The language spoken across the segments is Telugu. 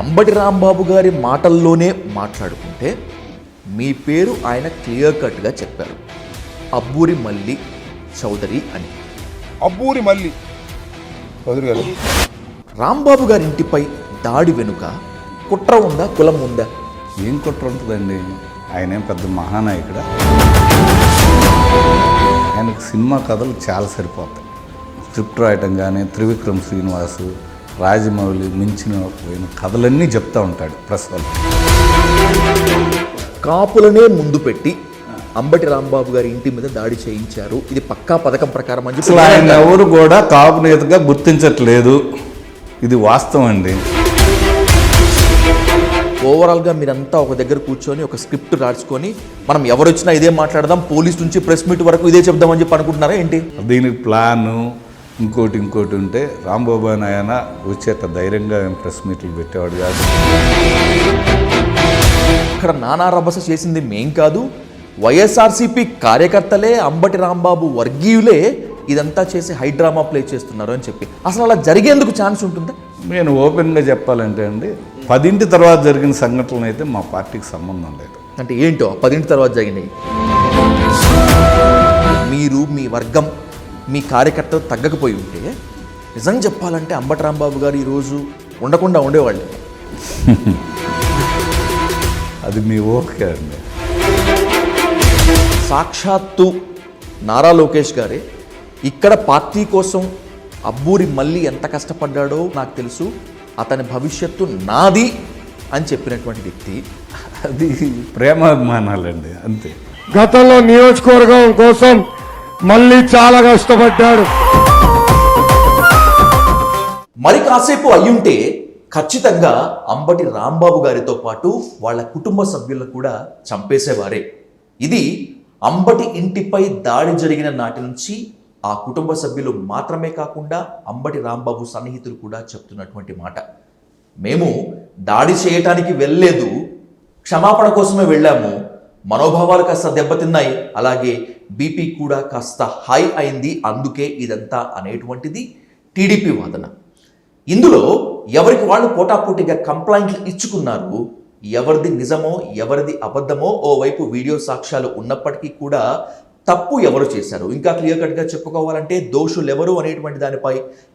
అంబటి రాంబాబు గారి మాటల్లోనే మాట్లాడుకుంటే మీ పేరు ఆయన క్లియర్ కట్గా చెప్పారు, అబ్బూరి మల్లి చౌదరి అని. అబ్బూరి మల్లి చౌదరి గారు. రాంబాబు గారి ఇంటిపై దాడి వెనుక కుట్ర ఉందా, కులం ఉందా? ఏం కుట్ర ఉంటుందండి? ఆయనేం పెద్ద మహానాయకుడా? ఆయనకు సినిమా కథలు చాలా సరిపోతాయి. స్క్రిప్ట్ రాయటం కానీ, త్రివిక్రమ్ శ్రీనివాసు, రాజమౌళి మించిన కథలన్నీ చెప్తూ ఉంటాడు ప్రెస్ వాళ్ళు. కాపులనే ముందు పెట్టి అంబటి రాంబాబు గారి ఇంటి మీద దాడి చేయించారు, ఇది పక్కా పథకం ప్రకారం అని అసలు ఆయన ఎవరు కూడా కాపు నేతగా గుర్తించట్లేదు, ఇది వాస్తవం అండి. ఓవరాల్గా మీరంతా ఒక దగ్గర కూర్చొని ఒక స్క్రిప్ట్ రాసుకొని మనం ఎవరు వచ్చినా ఇదే మాట్లాడదాం, పోలీస్ నుంచి ప్రెస్ మీట్ వరకు ఇదే చెప్దామని చెప్పి అనుకుంటున్నారా ఏంటి? దీనికి ప్లాను ఇంకోటి ఉంటే రాంబాబు అని ఆయన వచ్చేట ధైర్యంగా ప్రెస్ మీట్లు పెట్టేవాడు కాదు. ఇక్కడ నానా రభస చేసింది మేం కాదు, వైఎస్ఆర్సీపీ కార్యకర్తలే, అంబటి రాంబాబు వర్గీయులే ఇదంతా చేసి హై డ్రామా ప్లే చేస్తున్నారు అని చెప్పి. అసలు అలా జరిగేందుకు ఛాన్స్ ఉంటుందా? నేను ఓపెన్గా చెప్పాలంటే అండి, 10 తర్వాత జరిగిన సంఘటనలు అయితే మా పార్టీకి సంబంధం లేదు. అంటే ఏంటో 10 తర్వాత జరిగినాయి? మీరు మీ వర్గం మీ కార్యకర్తలు తగ్గకపోయి ఉంటే నిజం చెప్పాలంటే అంబటి రాంబాబు గారు ఈరోజు ఉండకుండా ఉండేవాళ్ళు. అది మీ ఓకే అండి. సాక్షాత్తు నారా లోకేష్ గారే ఇక్కడ పార్టీ కోసం అబ్బూరి మల్లి ఎంత కష్టపడ్డాడో నాకు తెలుసు, అతని భవిష్యత్తు నాది అని చెప్పినటువంటి వ్యక్తి. అది ప్రేమాభిమానాలండి, అంతే. గతంలో నియోజకవర్గం కోసం మళ్ళీ చాలా కష్టపడ్డాడు. మరి కాసేపు అయ్యుంటే ఖచ్చితంగా అంబటి రాంబాబు గారితో పాటు వాళ్ళ కుటుంబ సభ్యులను కూడా చంపేసేవారే. ఇది అంబటి ఇంటిపై దాడి జరిగిన నాటి నుంచి ఆ కుటుంబ సభ్యులు మాత్రమే కాకుండా అంబటి రాంబాబు సన్నిహితులు కూడా చెప్తున్నటువంటి మాట. మేము దాడి చేయటానికి వెళ్ళలేదు, క్షమాపణ కోసమే వెళ్ళాము, మనోభావాలు కాస్త దెబ్బతిన్నాయి, అలాగే బీపీ కూడా కాస్త హై అయింది, అందుకే ఇదంతా అనేటువంటిది టీడీపీ వాదన. ఇందులో ఎవరికి వాళ్ళు పోటాపోటీగా కంప్లైంట్లు ఇచ్చుకున్నారు. ఎవరిది నిజమో ఎవరిది అబద్ధమో ఓవైపు వీడియో సాక్ష్యాలు ఉన్నప్పటికీ కూడా తప్పు ఎవరు చేశారు, ఇంకా క్లియర్ కట్గా చెప్పుకోవాలంటే దోషులు ఎవరు అనేటువంటి దానిపై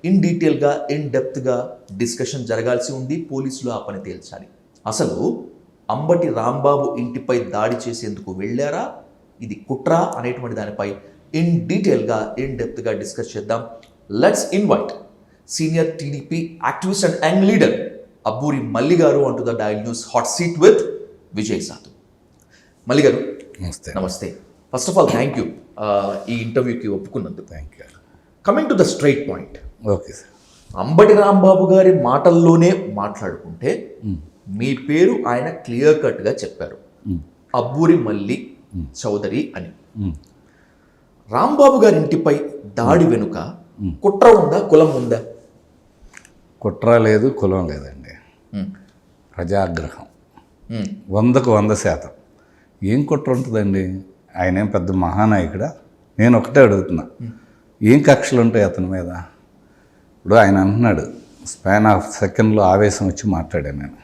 ఇన్ డీటెయిల్గా ఇన్ డెప్త్గా డిస్కషన్ జరగాల్సి ఉంది. పోలీసులు ఆ పని తేల్చాలి. అసలు అంబటి రాంబాబు ఇంటిపై దాడి చేసేందుకు వెళ్ళారా, ఇది కుట్ర అనేటువంటి దానిపై ఇన్ డీటెయిల్గా ఇన్ డెప్త్గా డిస్కస్ చేద్దాం. Let's invite senior TDP activist and young leader Abburi Malli గారు అంటూ the dial news hot seat with Vijay Sadhu. Malli గారు నమస్తే. నమస్తే. First of all thank you ఈ ఇంటర్వ్యూకి ఒప్పుకున్నందుకు. Thank you. Coming to the straight point, okay sir. Ambati Rambabu గారి మాటల్లోనే మాట్లాడుకుంటే మీ పేరు ఆయన క్లియర్ కట్గా చెప్పారు, అబ్బూరి మల్లి చౌదరి అని. రాంబాబు గారి ఇంటిపై దాడి వెనుక కుట్ర ఉందా, కులం ఉందా? కుట్ర లేదు, కులం లేదండి. ప్రజాగ్రహం 100కు 100%. ఏం కుట్ర ఉంటుందండి? ఆయన ఏం పెద్ద మహానాయకుడా? నేను ఒకటే అడుగుతున్నా, ఏం కక్షలు ఉంటాయి అతని మీద? ఇప్పుడు ఆయన అంటున్నాడు, స్పాన్ ఆఫ్ సెకండ్లో ఆవేశం వచ్చి మాట్లాడాను నేను.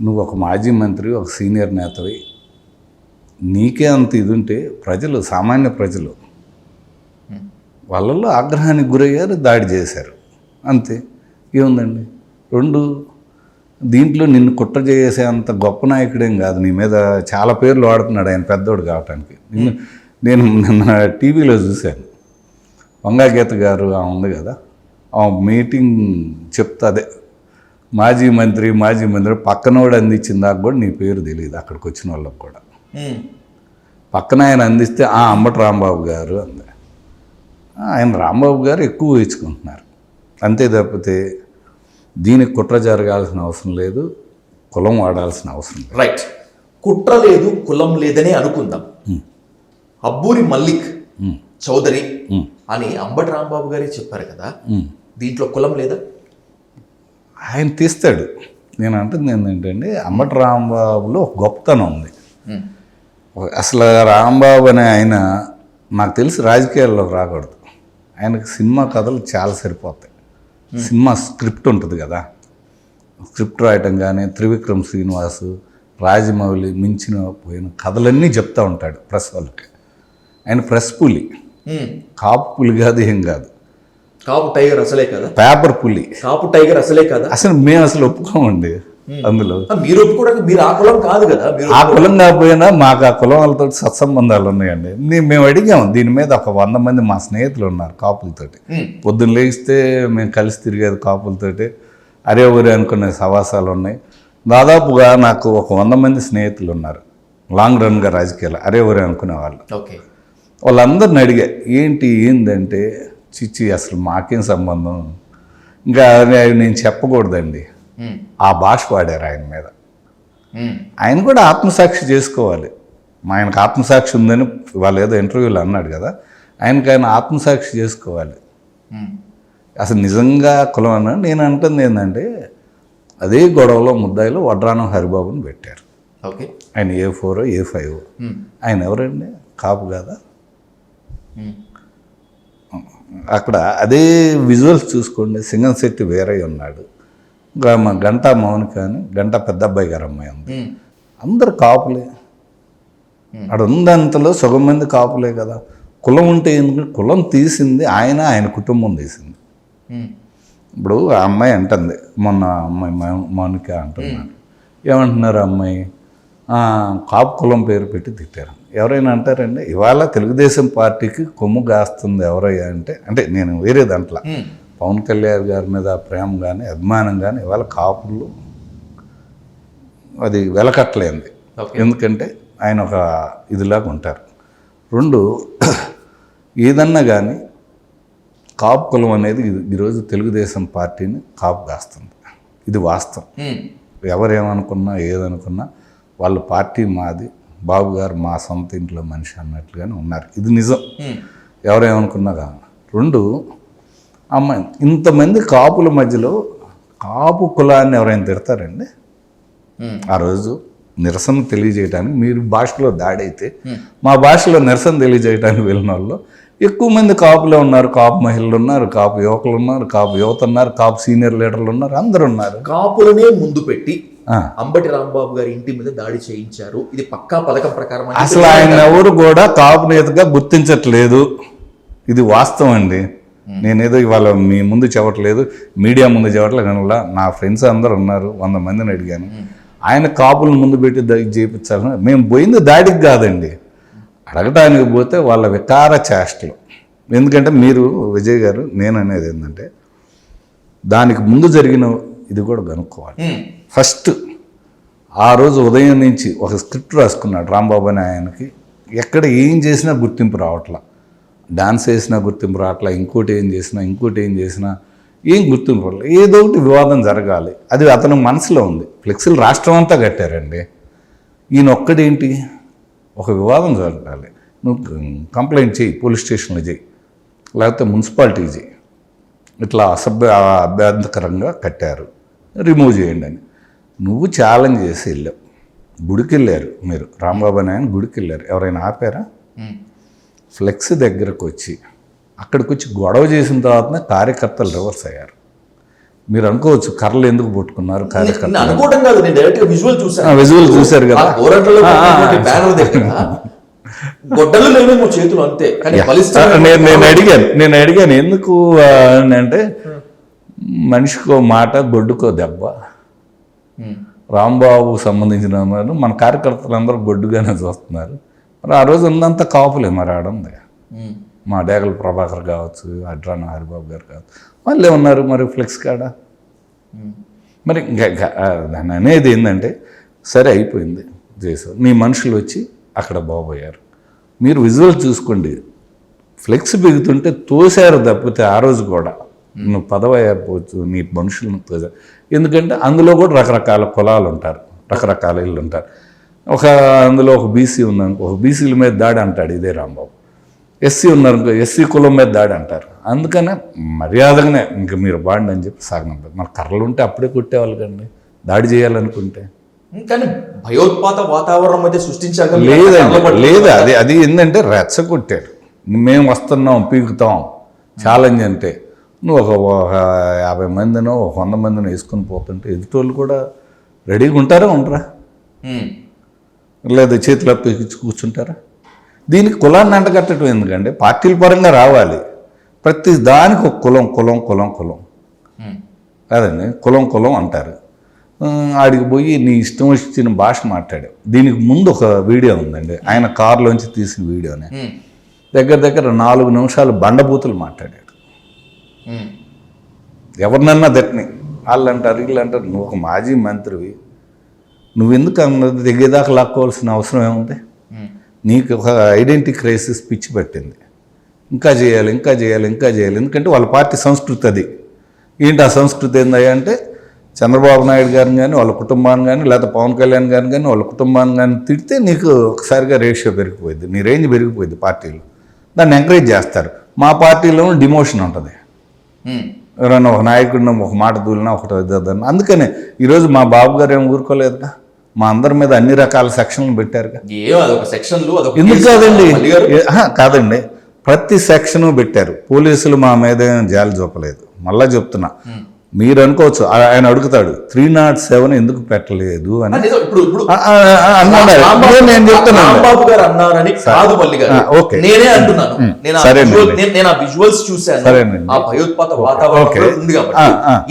నువ్వు ఒక మాజీ మంత్రి, ఒక సీనియర్ నేతవి, నీకే అంత ఇది ఉంటే ప్రజలు, సామాన్య ప్రజలు వాళ్ళల్లో ఆగ్రహానికి గురయ్యారు, దాడి చేశారు, అంతే. ఏముందండి? 2, దీంట్లో నిన్ను కుట్ర చేసే అంత గొప్ప నాయకుడేం కాదు, నీ మీద చాలా పేర్లు వాడుతున్నాడు ఆయన పెద్దోడు కావటానికి. నేను నిన్న టీవీలో చూశాను, వంగాగీత గారు ఆమె ఉంది కదా, ఆ మీటింగ్ చెప్తా, అదే మాజీ మంత్రి పక్కనోడు అందించిన దాకా కూడా నీ పేరు తెలియదు అక్కడికి వచ్చిన వాళ్ళకి కూడా. పక్కన ఆయన అందిస్తే అంబటి రాంబాబు గారు అంది. ఆయన రాంబాబు గారు ఎక్కువ వేయించుకుంటున్నారు, అంతే తప్పితే దీనికి కుట్ర జరగాల్సిన అవసరం లేదు, కులం వాడాల్సిన అవసరం లేదు. రైట్, కుట్ర లేదు, కులం లేదనే అనుకుందాం. అబ్బూరి మల్లిక్ చౌదరి అని అంబటి రాంబాబు గారే చెప్పారు కదా, దీంట్లో కులం లేదా? ఆయన తీస్తాడు. నేను అంటుంది ఏంటంటే, అంబటి రాంబాబులో ఒక గొప్పతనం ఉంది. అసలు రాంబాబు అనే ఆయన నాకు తెలిసి రాజకీయాల్లో రాకూడదు. ఆయనకు సినిమా కథలు చాలా సరిపోతాయి. సినిమా స్క్రిప్ట్ ఉంటుంది కదా, స్క్రిప్ట్ రాయటం కానీ త్రివిక్రమ్ శ్రీనివాసు రాజమౌళి మించిన పోయిన కథలన్నీ చెప్తూ ఉంటాడు ప్రెస్ వాళ్ళకి. ఆయన ప్రెస్ పులి, కాపు పులి కాదు, ఏం కాదు, కాపు టైగర్ అసలే కదా, పేపర్ పులి, కాపు టైగర్ అసలే కదా. అసలు మేము అసలు ఒప్పుకోమండి అందులో. మీరు ఒప్పుకోవడానికి మీరు ఆ కులం కాదు కదా, మీరు ఆ కులం కాకపోయినా మాకు ఆ కులం వాళ్ళతో సత్సంబంధాలు ఉన్నాయండి. మేము అడిగాము దీని మీద. ఒక 100 మంది మా స్నేహితులు ఉన్నారు కాపులతోటి. పొద్దున్న లేస్తే మేము కలిసి తిరిగేది కాపులతోటి, అరే ఊరే అనుకునే సవాసాలు ఉన్నాయి. దాదాపుగా నాకు ఒక 100 మంది స్నేహితులు ఉన్నారు లాంగ్ రన్గా రాజకీయాలు, అరే ఊరే అనుకునే వాళ్ళు. ఓకే, వాళ్ళందరిని అడిగా ఏందంటే చిచ్చి అసలు మాకేం సంబంధం, ఇంకా నేను చెప్పకూడదండి. ఆ భాష వాడారు ఆయన మీద. ఆయన కూడా ఆత్మసాక్షి చేసుకోవాలి. ఆయనకు ఆత్మసాక్షి ఉందని వాళ్ళు ఏదో ఇంటర్వ్యూలో అన్నాడు కదా, ఆయన ఆత్మసాక్షి చేసుకోవాలి. అసలు నిజంగా కులం అన్నా. నేను అంటుంది ఏంటంటే అదే గొడవలో ముద్దాయిలో వడ్రానం హరిబాబుని పెట్టారు. ఓకే, ఆయన A4 A5. ఆయన ఎవరండి, కాపు కదా. అక్కడ అదే విజువల్స్ చూసుకోండి. సింగంశెట్టి వేరే ఉన్నాడు, గంటా మౌనిక అని గంటా పెద్ద అబ్బాయి గారు అమ్మాయి ఉంది. అందరు కాపులే. అక్కడ ఉందంతలో సగం మంది కాపులే కదా. కులం ఉంటే ఎందుకంటే కులం తీసింది ఆయన కుటుంబం తీసింది. ఇప్పుడు ఆ అమ్మాయి అంటుంది, మొన్న అమ్మాయి మౌనిక అంటున్నాడు, ఏమంటున్నారు అమ్మాయి, కాపు కులం పేరు పెట్టి తిట్టారు. ఎవరైనా అంటారండి ఇవాళ తెలుగుదేశం పార్టీకి కొమ్ము కాస్తుంది ఎవరయ్యా అంటే నేను వేరే దాంట్లో పవన్ కళ్యాణ్ గారి మీద ప్రేమ కానీ అభిమానం కానీ ఇవాళ కాపులు అది వెలకట్లేంది. ఎందుకంటే ఆయన ఒక ఇదిలాగా ఉంటారు. 2 ఏదన్నా కానీ కాపు కులం అనేది ఈరోజు తెలుగుదేశం పార్టీని కాపు కాస్తుంది. ఇది వాస్తవం. ఎవరేమనుకున్నా ఏదనుకున్నా వాళ్ళ పార్టీ మాది, బాబు గారు మా సొంత ఇంట్లో మనిషి అన్నట్లుగానే ఉన్నారు. ఇది నిజం, ఎవరేమనుకున్నా కానీ. 2 అమ్మాయి ఇంతమంది కాపుల మధ్యలో కాపు కులాన్ని ఎవరైనా తిడతారండి? ఆ రోజు నిరసన తెలియజేయడానికి మీరు భాషలో దాడైతే మా భాషలో నిరసన తెలియజేయడానికి వెళ్ళిన వాళ్ళు ఎక్కువ మంది కాపులే ఉన్నారు. కాపు మహిళలు ఉన్నారు, కాపు యువకులు ఉన్నారు, కాపు యువత ఉన్నారు, కాపు సీనియర్ లీడర్లు ఉన్నారు, అందరు ఉన్నారు. కాపులనే ముందు పెట్టి అంబటి రాంబాబు గారి ఇంటి మీద దాడి చేయించారు. ఇది పక్కా పథకం ప్రకారం. అసలు ఆయన ఎవరు కూడా కాపు నేతగా గుర్తించట్లేదు. ఇది వాస్తవం అండి. నేనేదో ఇవాళ మీ ముందు చెప్పట్లేదు, మీడియా ముందు చెప్పట్లేదు. నా ఫ్రెండ్స్ అందరు ఉన్నారు, 100 మందిని అడిగాను. ఆయన కాపులను ముందు పెట్టి చేయించాలని మేము పోయింది దాడికి కాదండి, అడగటానికి పోతే వాళ్ళ వికార చేష్టలు. ఎందుకంటే మీరు విజయ్ గారు, నేను అనేది ఏంటంటే దానికి ముందు జరిగిన ఇది కూడా కనుక్కోవాలి. ఫస్ట్ ఆ రోజు ఉదయం నుంచి ఒక స్క్రిప్ట్ రాసుకున్నాడు రాంబాబు అని. ఆయనకి ఎక్కడ ఏం చేసినా గుర్తింపు రావట్లా, డాన్స్ వేసినా గుర్తింపు రావట్లా, ఇంకోటి ఏం చేసినా ఏం గుర్తింపు రావట్లేదు. ఏదో ఒకటి వివాదం జరగాలి, అది అతను మనసులో ఉంది. ఫ్లెక్సీలు రాష్ట్రం అంతా కట్టారండి. ఈయన ఒక్కడేంటి, ఒక వివాదం జరగాలి, నువ్వు కంప్లైంట్ చేయి, పోలీస్ స్టేషన్లో చేయి, లేకపోతే మున్సిపాలిటీకి చేయి, ఇట్లా అభ్యంతకరంగా కట్టారు, రిమూవ్ చేయండి అని నువ్వు ఛాలెంజ్ చేసి వెళ్ళావు. గుడికి వెళ్ళారు మీరు, రాంబాబు అని ఆయన గుడికి వెళ్ళారు. ఎవరైనా ఆపారా? ఫ్లెక్స్ దగ్గరకు వచ్చి అక్కడికి వచ్చి గొడవ చేసిన తర్వాతనే కార్యకర్తలు రివర్స్ అయ్యారు. మీరు అనుకోవచ్చు కర్రలు ఎందుకు పట్టుకున్నారు కార్యకర్తలు. విజువల్ చూశారు కదా. నేను అడిగాను ఎందుకు అంటే మనిషికో మాట గొడ్డుకో దెబ్బ. రాంబాబుకు సంబంధించిన మన కార్యకర్తలందరూ గొడ్డుగానే చూస్తున్నారు. మరి ఆ రోజు ఉన్నంత కాపులే మరి ఆడుంది. మా డేగల ప్రభాకర్ కావచ్చు, అడ్రాన హరిబాబు గారు కావచ్చు, వాళ్ళే ఉన్నారు మరి ఫ్లెక్స్ కాడ. మరి ఇంకా దాన్ని అనేది ఏంటంటే సరే అయిపోయింది చేసావు, నీ మనుషులు వచ్చి అక్కడ బాగోయారు. మీరు విజువల్ చూసుకోండి, ఫ్లెక్స్ బిగుతుంటే తోసారు తప్పితే ఆ రోజు కూడా నువ్వు పదవైపోవచ్చు, నీ మనుషులను తోసారు. ఎందుకంటే అందులో కూడా రకరకాల కులాలు ఉంటారు, రకరకాల ఇళ్ళు ఉంటారు. అందులో ఒక బీసీ ఉందనుకో, ఒక బీసీల మీద దాడి అంటాడు ఇదే రాంబాబు. ఎస్సీ ఉన్నారనుకో, ఎస్సీ కులం మీద దాడి అంటారు. అందుకనే మర్యాదగానే ఇంకా మీరు బాండి అని చెప్పి సాగనంపారు. మన కర్రలు ఉంటే అప్పుడే కొట్టేవాళ్ళు కండి దాడి చేయాలనుకుంటే. కానీ భయోత్పాత వాతావరణం అయితే సృష్టించాలి. లేదా అది ఏంటంటే రెచ్చగొట్టారు. మేము వస్తున్నాం పీకుతాం ఛాలెంజ్ అంటే నువ్వు ఒక 50 మందినో 100 మందినో వేసుకొని పోతుంటే ఎదుటోళ్ళు కూడా రెడీగా ఉంటారా ఉండరా? లేదా చేతులు అప్పించి కూర్చుంటారా? దీనికి కులాన్ని అంటగట్టడం ఎందుకంటే పార్టీల పరంగా రావాలి. ప్రతి దానికి ఒక కులం కులం కులం కులం కాదండి, కులం కులం అంటారు. ఆడికి పోయి నీ ఇష్టం వచ్చిన భాష మాట్లాడావు. దీనికి ముందు ఒక వీడియో ఉందండి, ఆయన కారులోంచి తీసిన వీడియోనే. దగ్గర దగ్గర 4 నిమిషాలు బండబూతులు మాట్లాడాడు. ఎవరినన్నా దట్ని వాళ్ళు అంటారు వీళ్ళు అంటారు. నువ్వు ఒక మాజీ మంత్రివి, నువ్వెందుకు అన్నది దిగేదాకా లాక్కోవాల్సిన అవసరం ఏముంది? నీకు ఒక ఐడెంటిటీ క్రైసిస్ పిచ్చి పెట్టింది. ఇంకా చేయాలి ఇంకా చేయాలి ఇంకా చేయాలి. ఎందుకంటే వాళ్ళ పార్టీ సంస్కృతి అది. ఏంటి ఆ సంస్కృతి ఏందయ్యా అంటే చంద్రబాబు నాయుడు గారిని కానీ వాళ్ళ కుటుంబాన్ని కానీ లేదా పవన్ కళ్యాణ్ గారిని కానీ వాళ్ళ కుటుంబాన్ని కానీ తిడితే నీకు ఒకసారిగా రేషియో పెరిగిపోయింది, నీ రేంజ్ పెరిగిపోయింది. పార్టీలో దాన్ని ఎంకరేజ్ చేస్తారు. మా పార్టీలో డిమోషన్ ఉంటుంది. ఎవరైనా ఒక నాయకుడిని ఒక మాట దూలినా ఒకటి వద్దన్న. అందుకనే ఈరోజు మా బాబు గారు ఏం ఊరుకోలేదుగా, మా అందరి మీద అన్ని రకాల సెక్షన్లు పెట్టారుగా. ఎందుకు కాదండి, కాదండి, ప్రతి సెక్షను పెట్టారు. పోలీసులు మా మీద ఏం జాలి చూపలేదు. మళ్ళా చెప్తున్నా, మీరు అనుకోవచ్చు ఆయన అడుగుతాడు 307 ఎందుకు పెట్టలేదు అని అన్నాడు. నేను చెప్తున్నాను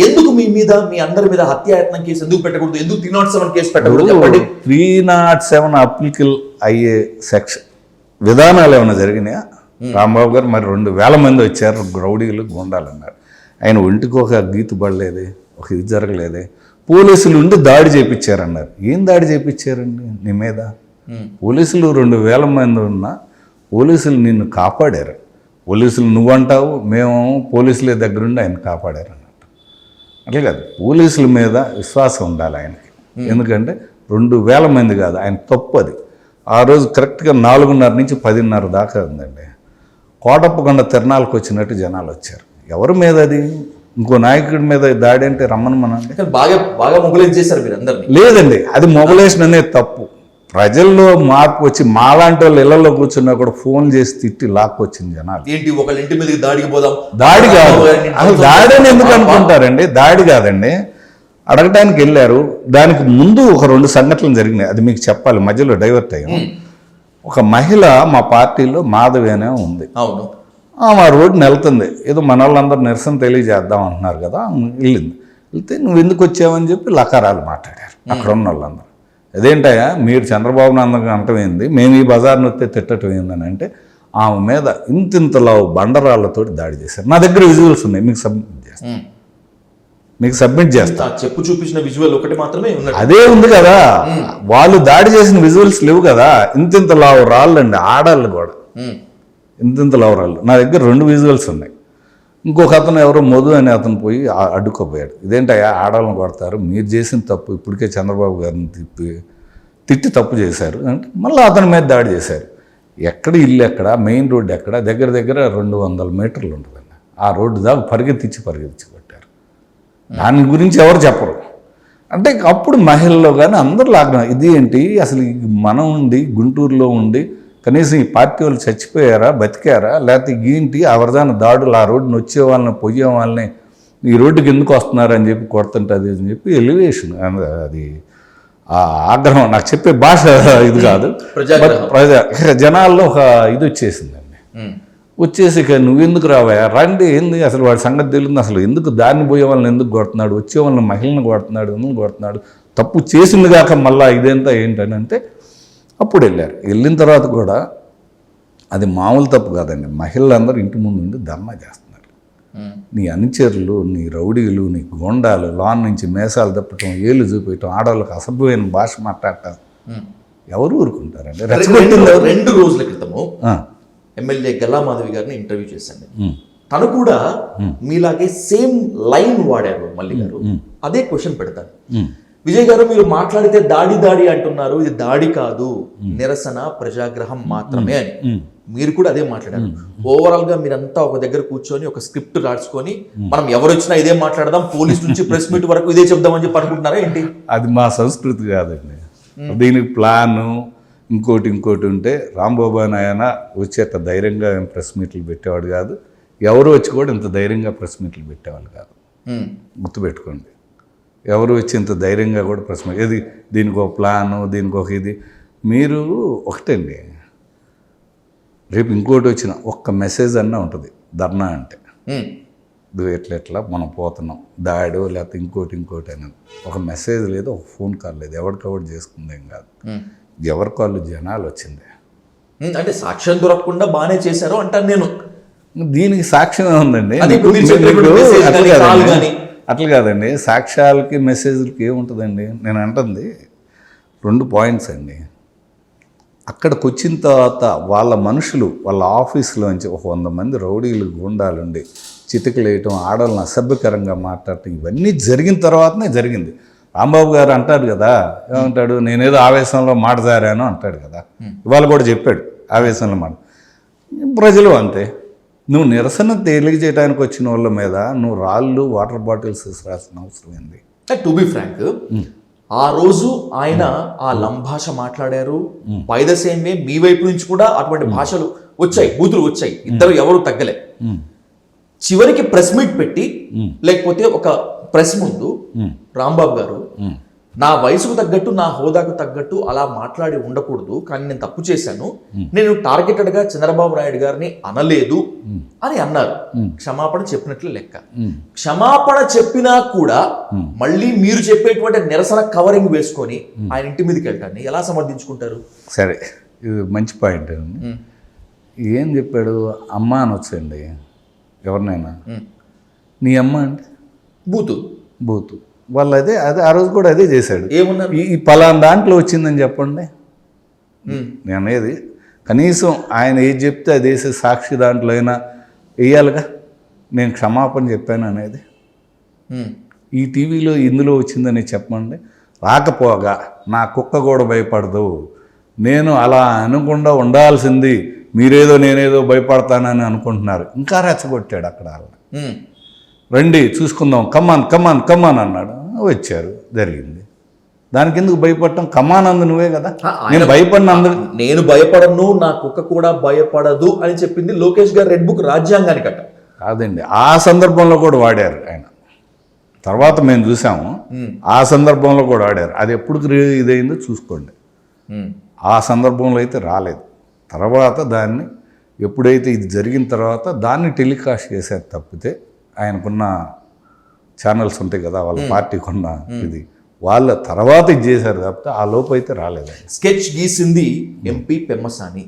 ఎందుకు మీ మీద మీ అందరి మీద హత్యాయత్నం కేసు ఎందుకు పెట్టకూడదు, ఎందుకు 307 కేసు పెట్టకూడదు చెప్పండి. 307 అప్లికల్ అయ్యే సెక్షన్ విధానాలు ఏమైనా జరిగినాయా? రాంబాబు గారు మరి 2,000 మంది వచ్చారు, రౌడీలు గుండాలన్నారు. ఆయన ఒంటికి ఒక గీతు పడలేదే, ఒక ఇది జరగలేదే. పోలీసులు ఉండి దాడి చేయించారన్నారు. ఏం దాడి చేయించారండి నీ మీద? పోలీసులు 2,000 మంది ఉన్నా పోలీసులు నిన్ను కాపాడారు. పోలీసులు నువ్వంటావు, మేము పోలీసుల దగ్గరుండి ఆయన కాపాడారు అన్నట్టు. అట్లే కాదు, పోలీసుల మీద విశ్వాసం ఉండాలి ఆయనకి. ఎందుకంటే 2,000 మంది కాదు, ఆయన తప్పు అది. ఆ రోజు కరెక్ట్గా 4:30 నుంచి 10:30 దాకా ఉందండి. కోటప్పకొండ తిరణాలకు వచ్చినట్టు జనాలు వచ్చారు. ఎవరి మీద అది? ఇంకో నాయకుడి మీద దాడి అంటే రమ్మనమనండి. బాగా మొబిలైజ్ చేశారు మీరు అందరినీ. లేదండి, అది మొబిలైజేషన్ అనేది తప్పు. ప్రజల్లో మార్పు వచ్చి మాలాంటి వాళ్ళు ఇళ్లలో కూర్చున్నా కూడా ఫోన్ చేసి తిట్టి లాక్కొచ్చింది జనాలు. ఏంటి ఒకళ్ళ ఇంటి మీదకి దాడికి పోదాం? దాడి కాదు, అసలు దాడి అని ఎందుకు అనుకుంటారండి? దాడి కాదండి, అడగటానికి వెళ్ళారు. దానికి ముందు ఒక 2 సంఘటనలు జరిగినాయి, అది మీకు చెప్పాలి. మధ్యలో డైవర్ట్ అయ్యాం. ఒక మహిళ మా పార్టీలో మాధవి అనే ఉంది. అవును, మా రోడ్డుని వెళ్తుంది. ఏదో మన వాళ్ళందరూ నిరసన తెలియజేద్దాం అంటున్నారు కదా, వెళ్ళింది. వెళ్తే నువ్వు ఎందుకు వచ్చావని చెప్పి లకారాలు మాట్లాడారు అక్కడ ఉన్న వాళ్ళందరూ. అదేంటయ్యా మీరు చంద్రబాబు నాయుడు అంటం ఏంది, మేము ఈ బజార్ని వస్తే తిట్టడం ఏందని అంటే ఆమె మీద ఇంతింతలో బండరాళ్లతోటి దాడి చేశారు. నా దగ్గర విజువల్స్ ఉన్నాయి, మీకు సబ్మిట్ చేస్తా. చెప్పు చూపించిన విజువల్ ఒకటి మాత్రమే అదే ఉంది కదా, వాళ్ళు దాడి చేసిన విజువల్స్ లేవు కదా. ఇంతింతలో రాళ్ళండి, ఆడాళ్ళు కూడా ఇంతింతలో రాళ్ళు. నా దగ్గర 2 విజువల్స్ ఉన్నాయి. ఇంకొక అతను ఎవరో మధు అనే అతను పోయి అడ్డుకోపోయాడు. ఇదేంటయ్యా ఆడాలను కొడతారు, మీరు చేసిన తప్పు ఇప్పటికే చంద్రబాబు గారిని తిట్టి తప్పు చేశారు అంటే మళ్ళీ అతని మీద దాడి చేశారు. ఎక్కడ ఇల్లు ఎక్కడ, మెయిన్ రోడ్డు ఎక్కడ, దగ్గర దగ్గర 200 మీటర్లు ఉంటుందండి. ఆ రోడ్డు దాకా పరిగెత్తించి కొట్టారు. దాని గురించి ఎవరు చెప్పరు. అంటే అప్పుడు మహిళల్లో కానీ అందరూ లాగా ఇది ఏంటి అసలు మనం ఉండి గుంటూరులో ఉండి కనీసం ఈ పార్టీ వాళ్ళు చచ్చిపోయారా, బతికారా, లేకపోతే ఏంటి అవరదాన దాడులు, ఆ రోడ్డుని వచ్చే వాళ్ళని పోయే వాళ్ళని ఈ రోడ్డుకి ఎందుకు వస్తున్నారు అని చెప్పి కొడుతుంటే అది అని చెప్పి ఎలివేషన్, అది ఆ ఆగ్రహం. నాకు చెప్పే భాష ఇది కాదు, జనాల్లో ఒక ఇది వచ్చేసిందండి. వచ్చేసి ఇక నువ్వెందుకు రావా, రండి, ఏంది అసలు వాడి సంగతి తెలియదు, అసలు ఎందుకు దారిని పోయే వాళ్ళని ఎందుకు కొడుతున్నాడు, వచ్చే వాళ్ళని మహిళలను కొడుతున్నాడు, ఎందుకు కొడుతున్నాడు, తప్పు చేసింది కాక మళ్ళీ ఇదేంతా ఏంటని అంటే అప్పుడు వెళ్ళారు. వెళ్ళిన తర్వాత కూడా అది మామూలు తప్పు కాదండి, మహిళలందరూ ఇంటి ముందు ఉండి ధర్నా చేస్తున్నారు. నీ అనుచరులు, నీ రౌడీలు, నీ గోండాలు లాన్ నుంచి మేసాలు తప్పటం, ఏళ్ళు చూపించడం, ఆడవాళ్ళకి అసభ్యమైన భాష మాట్లాడటం ఎవరు ఊరుకుంటారండి? 2 రోజుల క్రితము ఎమ్మెల్యే గల్లా మాధవి గారిని ఇంటర్వ్యూ చేశాను. తను కూడా మీలాగే సేమ్ లైన్ వాడారు మల్లి గారు. అదే క్వశ్చన్ పెడతాను, విజయ్ గారు మీరు మాట్లాడితే దాడి అంటున్నారు, ఇది దాడి కాదు, నిరసన ప్రజాగ్రహం మాత్రమే అని. మీరు కూడా అదే మాట్లాడారు. ఓవరాల్ గా మీరంతా ఒక దగ్గర కూర్చొని ఒక స్క్రిప్ట్ రాసుకొని మనం ఎవరు వచ్చినా ఇదే మాట్లాడదాం, పోలీస్ నుంచి ప్రెస్ మీట్ వరకు ఇదే చెప్దామని చెప్పి అనుకుంటున్నారా ఏంటి? అది మా సంస్కృతి కాదండి. దీనికి ప్లాను ఇంకోటి ఉంటే రాంబాబు ఆయన వచ్చేట ధైర్యంగా ప్రెస్ మీట్లు పెట్టేవాడు కాదు. ఎవరు వచ్చి కూడా ఇంత ధైర్యంగా ప్రెస్ మీట్లు పెట్టేవాళ్ళు కాదు. ఉమ్. గుర్తుపెట్టుకోండి, ఎవరు వచ్చి ఇంత ధైర్యంగా కూడా ప్రెస్ మీట్ ఇది దీనికి ఒక ప్లాను, దీనికి ఒక ఇది. మీరు ఒకటండి, రేపు ఇంకోటి వచ్చిన ఒక్క మెసేజ్ అన్నా ఉంటుంది ధర్నా అంటే. ఉమ్. ఇది ఎట్లా మనం పోతున్నాం దాడో లేకపోతే ఇంకోటి అనేది ఒక మెసేజ్ లేదు, ఒక ఫోన్ కాల్ లేదు, ఎవరికవర్ చేసుకుందేం కాదు. ఎవరి కాళ్ళు జనాలు వచ్చింది. అంటే సాక్ష్యం దొరకకుండా బాగానే చేశారు అంటాను నేను. దీనికి సాక్ష్యం ఉందండి. అది ఇప్పుడు మీరు చెప్పినప్పుడు మెసేజ్ కానీ, కాల్ కానీ. అట్లా కాదండి, సాక్ష్యాలకి మెసేజ్లకి ఏముంటుందండి. నేను అంటుంది 2 పాయింట్స్ అండి. అక్కడికి వచ్చిన తర్వాత వాళ్ళ మనుషులు వాళ్ళ ఆఫీసులోంచి ఒక 100 మంది రౌడీలు గుండాలుండి చితికలు వేయటం, ఆడవాళ్ళని అసభ్యకరంగా మాట్లాడటం, ఇవన్నీ జరిగిన తర్వాతనే జరిగింది. రాంబాబు గారు అంటాడు కదా, ఏమంటాడు, నేనేదో ఆవేశంలో మాట జారాను అంటాడు కదా. ఇవాళ కూడా చెప్పాడు ఆవేశంలో మాట. ప్రజలు అంతే, నువ్వు నిరసన తెలియజేయడానికి వచ్చిన వాళ్ళ మీద నువ్వు రాళ్ళు వాటర్ బాటిల్స్ రాసిన అవసరం ఏంది? టు బి ఫ్రాంక్, ఆ రోజు ఆయన ఆ లంభాష మాట్లాడారు. బై ద సేమ్ వే మీ వైపు నుంచి కూడా అటువంటి భాషలు వచ్చాయి, బూతులు వచ్చాయి. ఇద్దరు ఎవరు తగ్గలే. చివరికి ప్రెస్ మీట్ పెట్టి లేకపోతే ఒక ప్రెస్ ముందు రాంబాబు గారు నా వయసుకు తగ్గట్టు నా హోదాకు తగ్గట్టు అలా మాట్లాడి ఉండకూడదు, కానీ నేను తప్పు చేశాను, నేను టార్గెటెడ్గా చంద్రబాబు నాయుడు గారిని అనలేదు అని అన్నారు. క్షమాపణ చెప్పినట్లు లెక్క. క్షమాపణ చెప్పినా కూడా మళ్ళీ మీరు చెప్పేటువంటి నిరసన కవరింగ్ వేసుకొని ఆయన ఇంటి మీదకి వెళ్ళటాన్ని ఎలా సమర్థించుకుంటారు? సరే, ఇది మంచి పాయింట్ అండి. ఏం చెప్పాడు? అమ్మ అని వచ్చండి ఎవరినైనా, నీ అమ్మ అంటే బూతు వాళ్ళు అదే ఆ రోజు కూడా అదే చేశాడు. ఏమన్నారు? ఈ పలానా దాంట్లో వచ్చిందని చెప్పండి. నేను అనేది కనీసం ఆయన ఏది చెప్తే అది వేసే సాక్షి దాంట్లో అయినా వేయాలిగా, నేను క్షమాపణ చెప్పాను అనేది. ఈ టీవీలో ఇందులో వచ్చిందని చెప్పండి. రాకపోగా నా కుక్క కూడా భయపడదు, నేను అలా అనకుండా ఉండాల్సింది, మీరేదో నేనేదో భయపడతానని అనుకుంటున్నారు. ఇంకా రెచ్చగొట్టాడు అక్కడ. రండి చూసుకుందాం, కమాన్ అన్నాడు. వచ్చారు, జరిగింది. దానికి ఎందుకు భయపడటం? కమాన్ అందు నువ్వే కదా. నేను భయపడినందు, నేను భయపడను, నా కుక్క కూడా భయపడదు అని చెప్పింది లోకేష్ గారు రెడ్ బుక్ రాజ్యాంగానికి అట్ట కాదండి. ఆ సందర్భంలో కూడా వాడారు ఆయన. తర్వాత మేము చూసాము, ఆ సందర్భంలో కూడా వాడారు. అది ఎప్పుడు ఇదైందో చూసుకోండి. ఆ సందర్భంలో అయితే రాలేదు. తర్వాత దాన్ని ఎప్పుడైతే ఇది జరిగిన తర్వాత దాన్ని టెలికాస్ట్ చేశారు తప్పితే, ఆయనకున్న ఛానల్స్ ఉంటాయి కదా వాళ్ళ పార్టీకి ఉన్న ఇది, వాళ్ళ తర్వాత ఇది చేశారు తప్పితే ఆ లోపు అయితే రాలేదు. స్కెచ్ గీసింది ఎంపీ పెమ్మసాని,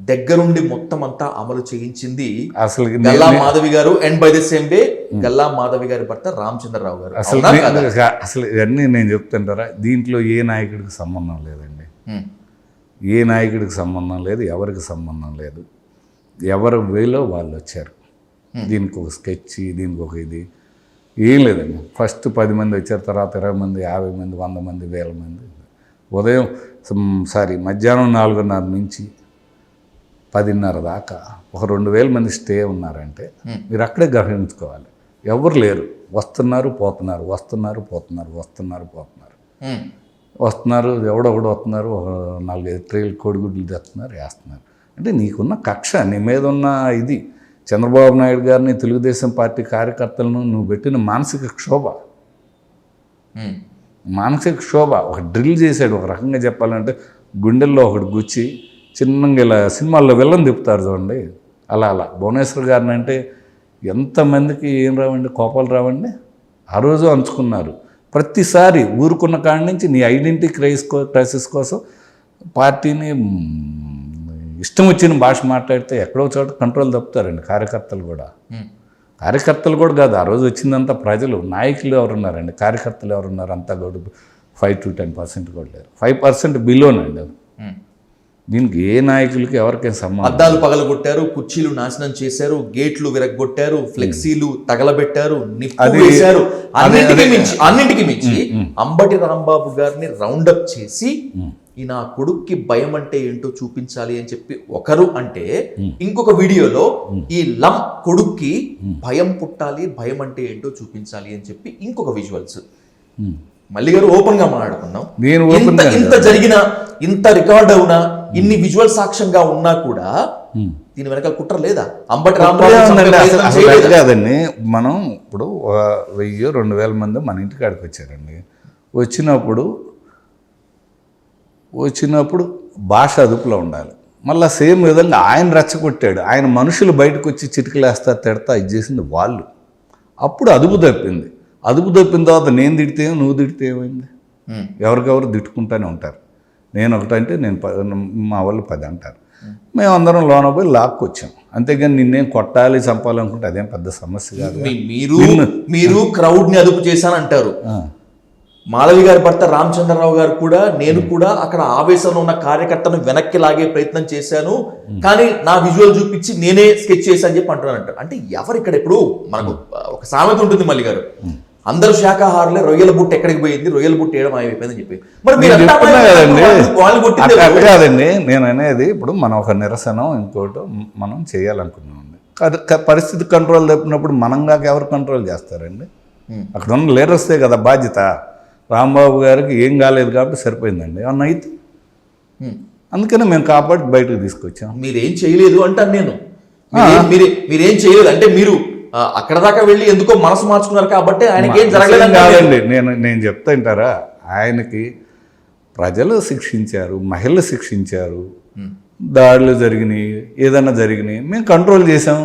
దగ్గరుండి మొత్తం అంతా అమలు చేయించింది అసలు గల్లా మాధవి గారు. And by the same way Galla Madhavi గారి భర్త రామచంద్రరావు గారు. అసలు ఇవన్నీ నేను చెప్తుంటారా, దీంట్లో ఏ నాయకుడికి సంబంధం లేదండి. ఏ నాయకుడికి సంబంధం లేదు, ఎవరికి సంబంధం లేదు. ఎవరి వేలో వాళ్ళు వచ్చారు. దీనికి ఒక స్కెచ్, దీనికి ఒక ఇది ఏం లేదండి. ఫస్ట్ 10 మంది వచ్చారు, తర్వాత 20 మంది, 50 మంది, 100 మంది, 1000 మంది. ఉదయం మధ్యాహ్నం 4:30 నుంచి 10:30 దాకా ఒక 2000 మంది స్టే ఉన్నారంటే మీరు అక్కడే గ్రహించుకోవాలి. ఎవరు లేరు, వస్తున్నారు పోతున్నారు, వస్తున్నారు, ఎవడొకడు వస్తున్నారు, ఒక 4-5 ట్రైలు కోడిగుడ్లు తెస్తున్నారు, వేస్తున్నారు. అంటే నీకున్న కక్ష, నీ మీద ఉన్న ఇది, చంద్రబాబు నాయుడు గారిని, తెలుగుదేశం పార్టీ కార్యకర్తలను నువ్వు పెట్టిన మానసిక క్షోభ ఒక డ్రిల్ చేశాడు. ఒక రకంగా చెప్పాలంటే గుండెల్లో ఒకటి గుచ్చి చిన్నగా ఇలా సినిమాల్లో విలన్ తిప్పుతారు చూడండి, అలా భువనేశ్వర్ గారిని అంటే ఎంతమందికి ఏం రావండి, కోపాలు రావండి. ఆ రోజు అంచుకున్నారు. ప్రతిసారి ఊరుకున్న కాడి నుంచి నీ ఐడెంటిటీ క్రైసిస్ కోసం పార్టీని ఇష్టం వచ్చిన భాష మాట్లాడితే ఎక్కడో చోట కంట్రోల్ తప్పుతారండి కార్యకర్తలు కూడా. కార్యకర్తలు కూడా కాదు, ఆ రోజు వచ్చిందంతా ప్రజలు. నాయకులు ఎవరున్నారండి, కార్యకర్తలు ఎవరున్నారు? అంతా కూడా 5 to 10% కూడా లేరు. 5% బిలోనండి. దీనికి ఏ నాయకులకి ఎవరికైనా సంబంధం. అద్దాలు పగలగొట్టారు, కుర్చీలు నాశనం చేశారు, గేట్లు విరగొట్టారు, ఫ్లెక్సీలు తగలబెట్టారు, నిప్పు. అన్నింటికి మించి అంబటి రాంబాబు గారిని రౌండప్ చేసి ఈ నా కొడుక్కి భయం అంటే ఏంటో చూపించాలి అని చెప్పి ఒకరు అంటే, ఇంకొక వీడియోలో ఈ లం కొడుక్కి భయం పుట్టాలి, భయం అంటే ఏంటో చూపించాలి అని చెప్పి ఇంకొక విజువల్స్. మల్లి గారు ఓపెన్ గా మాట్లాడుకున్నాం. ఇంత జరిగిన, ఇంత రికార్డ్ అవునా, ఇన్ని విజువల్ సాక్ష్యంగా ఉన్నా కూడా దీని వెనక కుట్ర లేదా? అంబటి ఉందండి. అసలు రాంబాబు అది కాదండి. మనం ఇప్పుడు 1000-2000 మంది మన ఇంటికాడికి వచ్చారండి. వచ్చినప్పుడు భాష అదుపులో ఉండాలి. మళ్ళీ సేమ్ విధంగా ఆయన రెచ్చగొట్టాడు. ఆయన మనుషులు బయటకు వచ్చి చిటికలేస్తా తిడతా ఇది చేసింది వాళ్ళు. అప్పుడు అదుపు తప్పింది. అదుపు తప్పిన తర్వాత నేను తిడితే నువ్వు తిడితే ఏమైంది? ఎవరికెవరు తిట్టుకుంటూనే ఉంటారు. నేను ఒకటంటే మా వాళ్ళు 10 అంటారు. మేమందరం లోన పోయి లాక్కొచ్చాం. అంతేగాని నిన్నేం కొట్టాలి చంపాలనుకుంటే అదేం పెద్ద సమస్య కాదు. మీరు క్రౌడ్ ని అదుపు చేశానంటారు. మాధవి గారి భర్త రామచంద్రరావు గారు కూడా నేను కూడా అక్కడ ఆవేశంలో ఉన్న కార్యకర్తను వెనక్కి లాగే ప్రయత్నం చేశాను, కానీ నా విజువల్ చూపించి నేనే స్కెచ్ చేశాను చెప్పి అంటున్నానంటారు. అంటే ఎవరు ఇక్కడ ఇప్పుడు మనకు ఒక సామెత ఉంటుంది మల్లి గారు, అందరూ శాఖాహారులే, రొయ్యల బుట్ట ఎక్కడికి పోయింది, రొయ్యల బుట్ట వేయడం అయిపోయిందని చెప్పి. మరి కాదండి నేను అనేది ఇప్పుడు మనం ఒక నిరసన ఇంకోటి మనం చేయాలనుకున్నామండి. పరిస్థితి కంట్రోల్ తప్పినప్పుడు మనంగా ఎవరు కంట్రోల్ చేస్తారండి? అక్కడ ఉన్న లీడర్సే కదా బాధ్యత. రాంబాబు గారికి ఏం కాలేదు కాబట్టి సరిపోయిందండి. ఏమన్నా అయితే అందుకనే మేము కాపాడి బయటకు తీసుకొచ్చాం. మీరేం చేయలేదు అంటాను నేను. మీరేం చేయలేదు అంటే మీరు అక్కడ దాకా వెళ్ళి ఎందుకో మనసు మార్చుకున్నారు కాబట్టి ఆయనకి ఏం జరగలేదు కాదండి. నేను చెప్తా వింటారా, ఆయనకి ప్రజలు శిక్షించారు, మహిళలు శిక్షించారు, దాడులు జరిగినాయి, ఏదన్నా జరిగినాయి, మేము కంట్రోల్ చేసాం.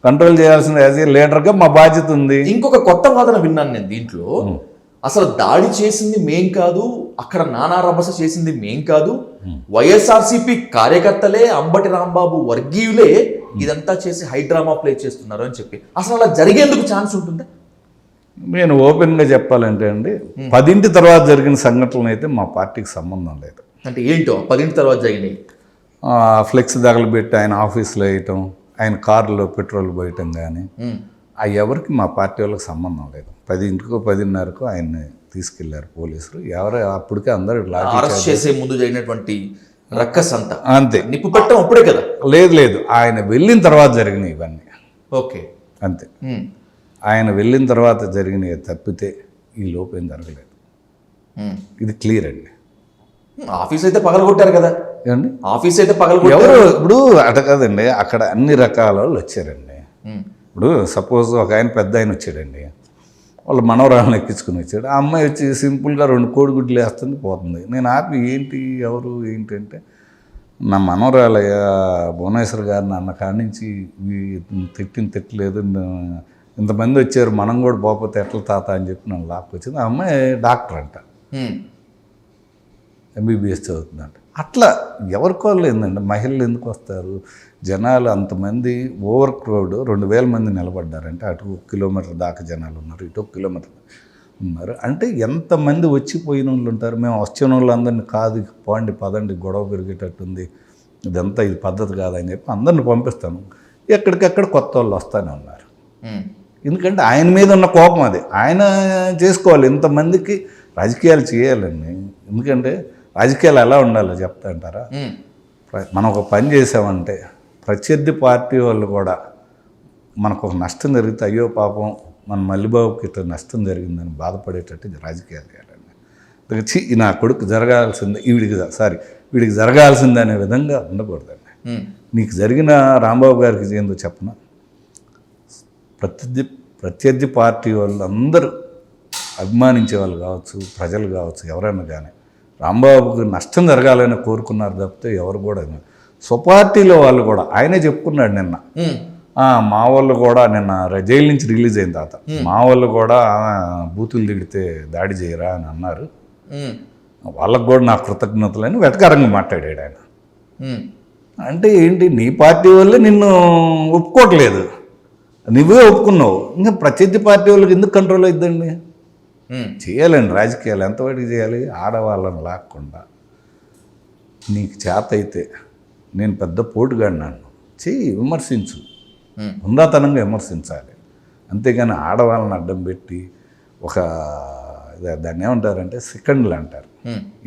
కంట్రోల్ చేయాల్సిన యాజ్ ఏ లీడర్గా మా బాధ్యత ఉంది. ఇంకొక కొత్త వాదన విన్నాను నేను దీంట్లో, అసలు దాడి చేసింది మేం కాదు, అక్కడ నానా రభస చేసింది మేం కాదు, వైఎస్ఆర్సీపీ కార్యకర్తలే, అంబటి రాంబాబు వర్గీయులే ఇదంతా చేసి హైడ్రామా ప్లే చేస్తున్నారు అని చెప్పి. అసలు అలా జరిగేందుకు ఛాన్స్ ఉంటుందా? నేను ఓపెన్గా చెప్పాలంటే అండి, 10 తర్వాత జరిగిన సంఘటనలు అయితే మా పార్టీకి సంబంధం లేదు. అంటే ఏంటో 10 తర్వాత జరిగినాయి? ఫ్లెక్స్ తగలబెట్టి ఆయన ఆఫీస్లో వేయటం, ఆయన కారులో పెట్రోల్ పోయటం కానీ అవి ఎవరికి మా పార్టీ వాళ్ళకి సంబంధం లేదు. 10ంటికో 10:30కో ఆయన్ని తీసుకెళ్లారు పోలీసులు. అప్పటికే అందరూ అరెస్ట్ చేసే ముందు జరిగినటువంటి రక్కస్ అంతా అంతే. నిప్పు పెట్టడం అప్పుడే కదా? లేదు, ఆయన వెళ్ళిన తర్వాత జరిగినాయి ఇవన్నీ. ఓకే, అంతే. ఆయన వెళ్ళిన తర్వాత జరిగినాయి తప్పితే ఈ లోపేం జరగలేదు. ఇది క్లియర్ అండి. ఆఫీస్ అయితే పగలగొట్టారు కదా? ఏమండి ఆఫీస్ అయితే పగలగొట్టారు. ఎవరు ఇప్పుడు అట కాదండి, అక్కడ అన్ని రకాల వాళ్ళు వచ్చారండి. ఇప్పుడు సపోజ్ ఒక ఆయన పెద్ద ఆయన వచ్చాడండి, వాళ్ళ మనవరాలను ఎక్కించుకుని వచ్చాడు. ఆ అమ్మాయి వచ్చి సింపుల్గా 2 కోడిగుడ్లు వేస్తుంది పోతుంది. నేను ఆపి ఏంటి ఎవరు ఏంటంటే, నా మనవరాలయ్య భువనేశ్వర్ గారిని అన్న కాడి నుంచి తిట్టలేదు, ఇంతమంది వచ్చారు మనం కూడా పోకపోతే ఎట్లా తాత అని చెప్పి నన్ను లాక్కొచ్చింది. ఆ అమ్మాయి డాక్టర్ అంట, MBBS చదువుతుందంట. అట్లా ఎవరికోళ్ళు ఏందండి, మహిళలు ఎందుకు వస్తారు? జనాలు అంతమంది ఓవర్ క్రౌడ్ 2000 మంది నిలబడ్డారంటే, అటు 1 కిలోమీటర్ దాకా జనాలు ఉన్నారు, ఇటు 1 కిలోమీటర్ ఉన్నారు. అంటే ఎంతమంది వచ్చిపోయిన వాళ్ళు ఉంటారు. మేము వచ్చిన వాళ్ళందరినీ కాదు పోండి పదండి గొడవ పెరిగేటట్టుంది, ఇదంతా ఇది పద్ధతి కాదని చెప్పి అందరిని పంపిస్తాను. ఎక్కడికెక్కడ కొత్త వాళ్ళు వస్తూనే ఉన్నారు. ఎందుకంటే ఆయన మీద ఉన్న కోపం అది ఆయన చేసుకోవాలి. ఇంతమందికి రాజకీయాలు చేయాలండి. ఎందుకంటే రాజకీయాలు ఎలా ఉండాలో చెప్తా అంటారా? మనం ఒక పని చేసామంటే ప్రత్యర్థి పార్టీ వాళ్ళు కూడా మనకు ఒక నష్టం జరిగితే, అయ్యో పాపం మన మల్లిబాబుకి ఇట్లా నష్టం జరిగిందని బాధపడేటట్టు రాజకీయాలు చేయాలండి. నా కొడుకు జరగాల్సిందే, వీడికి జరగాల్సిందే అనే విధంగా ఉండకూడదండి. నీకు జరిగిన రాంబాబు గారికి ఏందో చెప్పనా, ప్రత్యర్థి పార్టీ వాళ్ళు అందరూ అభిమానించే వాళ్ళు కావచ్చు, ప్రజలు కావచ్చు, ఎవరైనా కానీ రాంబాబుకి నష్టం జరగాలని కోరుకున్నారు తప్పితే ఎవరు కూడా. స్వపార్టీలో వాళ్ళు కూడా ఆయనే చెప్పుకున్నాడు నిన్న, మా వాళ్ళు కూడా నిన్న జైలు నుంచి రిలీజ్ అయిన తర్వాత మా వాళ్ళు కూడా బూతులు తిడితే దాడి చేయరా అని అన్నారు. వాళ్ళకు కూడా నా కృతజ్ఞతలని వెటకారంగా మాట్లాడాడు ఆయన. అంటే ఏంటి, నీ పార్టీ వాళ్ళే నిన్ను ఒప్పుకోవట్లేదు, నువ్వే ఒప్పుకున్నావు, ఇంకా ప్రత్యర్థి పార్టీ వాళ్ళకి ఎందుకు కంట్రోల్ అవుతుందండి? చేయాలండి రాజకీయాలు ఎంతవరకు చేయాలి? ఆడవాళ్ళని లాక్కుండా నీకు చేత అయితే, నేను పెద్ద పోటుగాడినాను చెయ్యి, విమర్శించు, హుందాతనంగా విమర్శించాలి. అంతేగాని ఆడవాళ్ళని అడ్డం పెట్టి ఒక దాన్ని ఏమంటారంటే సెకండ్లు అంటారు.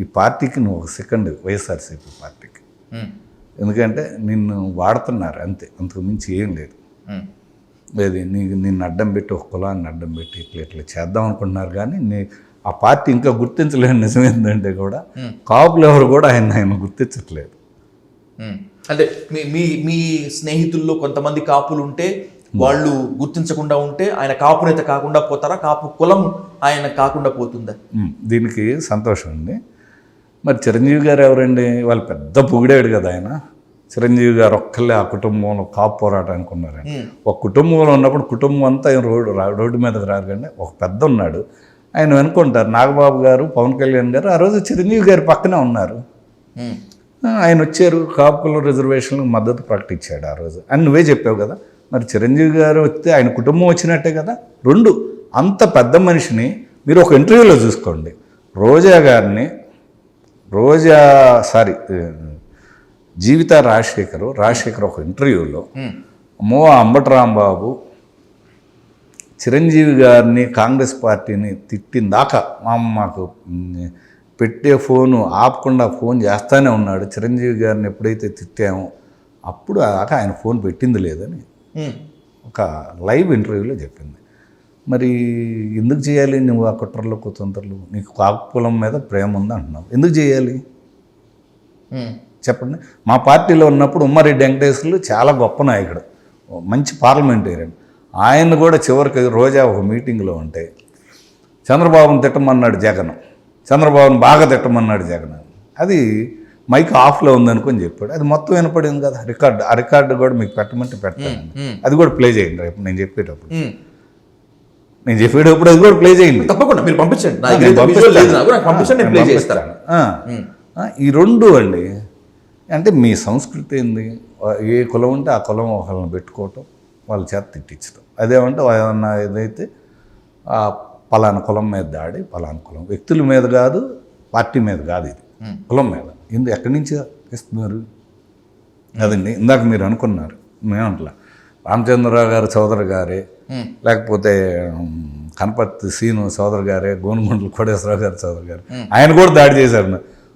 ఈ పార్టీకి నువ్వు ఒక సెకండ్, వైఎస్ఆర్సీపీ పార్టీకి. ఎందుకంటే నిన్ను వాడుతున్నారు అంతే, అంతకు మించి ఏం లేదు. లేదు నిన్ను అడ్డం పెట్టి ఒక కులాన్ని అడ్డం పెట్టి ఇట్లా చేద్దాం అనుకుంటున్నారు. కానీ ఆ పార్టీ ఇంకా గుర్తించలేని నిజం ఏంటంటే కూడా కాపులు ఎవరు కూడా ఆయన గుర్తించట్లేదు. అంటే మీ మీ మీ స్నేహితుల్లో కొంతమంది కాపులు ఉంటే వాళ్ళు గుర్తించకుండా ఉంటే ఆయన కాపు నేత కాకుండా పోతారా, కాపు కులం ఆయన కాకుండా పోతుందా? దీనికి సంతోషం అండి. మరి చిరంజీవి గారు ఎవరండి? వాళ్ళు పెద్ద పొగిడాడు కదా ఆయన. చిరంజీవి గారు ఒక్కళ్ళే ఆ కుటుంబంలో కాపు పోరాటానికి ఉన్నారండి. ఒక కుటుంబంలో ఉన్నప్పుడు కుటుంబం అంతా ఆయన రోడ్డు మీదకి రారు కండి. ఒక పెద్ద ఉన్నాడు, ఆయన వెనుకుంటారు. నాగబాబు గారు, పవన్ కళ్యాణ్ గారు ఆ రోజు చిరంజీవి గారి పక్కనే ఉన్నారు. ఆయన వచ్చారు, కాపుల రిజర్వేషన్లకు మద్దతు ప్రకటించాడు ఆ రోజు అని నువ్వే చెప్పావు కదా. మరి చిరంజీవి గారు వస్తే ఆయన కుటుంబం వచ్చినట్టే కదా. రెండు అంత పెద్ద మనిషిని మీరు ఒక ఇంటర్వ్యూలో చూసుకోండి. జీవిత రాజశేఖర్ ఒక ఇంటర్వ్యూలో అంబటి రాంబాబు చిరంజీవి గారిని, కాంగ్రెస్ పార్టీని తిట్టిందాకా మాకు పెట్టే ఫోను ఆపకుండా ఫోన్ చేస్తూనే ఉన్నాడు. చిరంజీవి గారిని ఎప్పుడైతే తిట్టామో అప్పుడు దాకా ఆయన ఫోన్ పెట్టింది లేదని ఒక లైవ్ ఇంటర్వ్యూలో చెప్పింది. మరి ఎందుకు చేయాలి నువ్వు ఆ కుట్రలు కుతంత్రలు? నీకు కాపులం మీద ప్రేమ ఉంది అంటున్నావు, ఎందుకు చేయాలి చెప్పండి. మా పార్టీలో ఉన్నప్పుడు ఉమ్మారెడ్డి వెంకటేశ్వర్లు చాలా గొప్ప నాయకుడు, మంచి పార్లమెంటేరియన్. ఆయన కూడా చివరికి రోజా ఒక మీటింగ్లో ఉంటే చంద్రబాబును తిట్టమన్నాడు జగన్, చంద్రబాబును బాగా తిట్టమన్నాడు జగన్. అది మైక్ ఆఫ్లో ఉందనుకొని చెప్పాడు. అది మొత్తం వినపడింది కదా ఆ రికార్డు కూడా మీకు పెట్టమంటే పెడతాను. అది కూడా ప్లే చేయండి రేపు నేను చెప్పేటప్పుడు అది కూడా ప్లే చేయండి. తప్పకుండా మీరు పంపించండి. ఈ రెండు అండి. అంటే మీ సంస్కృతి ఏంది? ఏ కులం ఉంటే ఆ కులం ఒకళ్ళని పెట్టుకోవటం, వాళ్ళ చేత తిట్టించడం. అదేమంటే ఏమన్నా ఏదైతే పలానా కులం మీద దాడి, పలానా కులం వ్యక్తుల మీద కాదు, పార్టీ మీద కాదు, ఇది కులం మీద. ఎక్కడి నుంచి ఇస్తున్నారు అదండి. ఇందాక మీరు అనుకున్నారు, మేమంటలా రామచంద్రరావు గారు సోదరు గారే, లేకపోతే కనపర్తి సీను సోదరు గారే, గోనుగుంట్ల కోటేశ్వరరావు గారు సోదరు గారు, ఆయన కూడా దాడి చేశారు.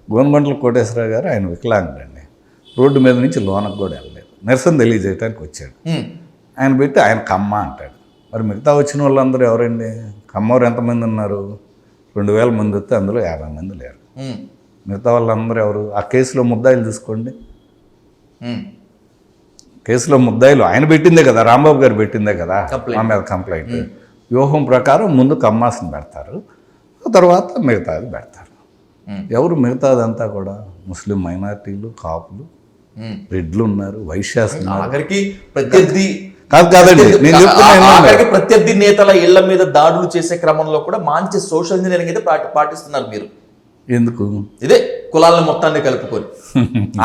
గోనుగుంట్ల కోటేశ్వరరావు గారు ఆయన వికలాంగుడండి, రోడ్డు మీద నుంచి లోనకు కూడా వెళ్ళలేదు, నిరసన తెలియజేయడానికి వచ్చాడు. ఆయన పెట్టి ఆయన కమ్మ అంటాడు. మరి మిగతా వచ్చిన వాళ్ళందరూ ఎవరండి? కమ్మవారు ఎంతమంది ఉన్నారు? 2000 మంది వస్తే అందులో 50 మంది లేరు. మిగతా వాళ్ళందరూ ఎవరు? ఆ కేసులో ముద్దాయిలు చూసుకోండి. కేసులో ముద్దాయిలు ఆయన పెట్టిందే కదా, రాంబాబు గారు పెట్టిందే కదా మా మీద కంప్లైంట్. వ్యూహం ప్రకారం ముందు కమ్మాసిని పెడతారు, తర్వాత మిగతాది పెడతారు. ఎవరు మిగతాదంతా కూడా ముస్లిం మైనారిటీలు, కాపులు, రెడ్లు ఉన్నారు, వైశ్యాసులు కాదండి. నేను చెప్తున్నా, ప్రత్యర్థి నేతల ఇళ్ల మీద దాడులు చేసే క్రమంలో కూడా మంచి సోషల్ ఇంజనీరింగ్ అయితే పాటిస్తున్నారు మీరు. ఎందుకు? ఇదే కులాలను మొత్తాన్ని కలుపుకొని.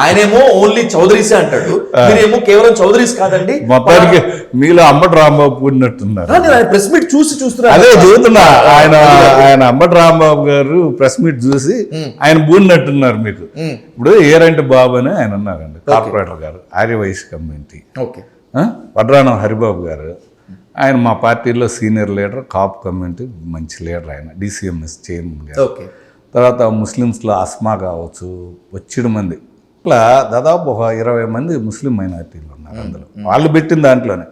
ఆయనేమో ఓన్లీ చౌదరీసే అంటాడు, మీరేమో కేవలం చౌదరీస్ కాదండి మొత్తానికి. మీలో అంబటి రాంబాబు పూడినట్టున్నారు. ప్రెస్ మీట్ చూస్తున్నా, అదే చూస్తున్నా. ఆయన అంబటి రాంబాబు గారు ప్రెస్ మీట్ చూసి ఆయన బూడినట్టున్నారు మీకు. ఇప్పుడు ఏరంటి బాబు అని ఆయన ఉన్నారండి, కార్పొరేటర్ గారు, ఆర్యవైశ్య కమ్యూనిటీ. వడ్రానం హరిబాబు గారు, ఆయన మా పార్టీలో సీనియర్ లీడర్, కాపు కమ్యూనిటీ మంచి లీడర్, ఆయన డిసిఎంఎస్ చైర్మన్ గారు. తర్వాత ముస్లిమ్స్లో అస్మా కావచ్చు, వచ్చిన మంది, ఇట్లా దాదాపు ఒక 20 మంది ముస్లిం మైనారిటీలు ఉన్నారు అందులో. వాళ్ళు పెట్టిన దాంట్లోనే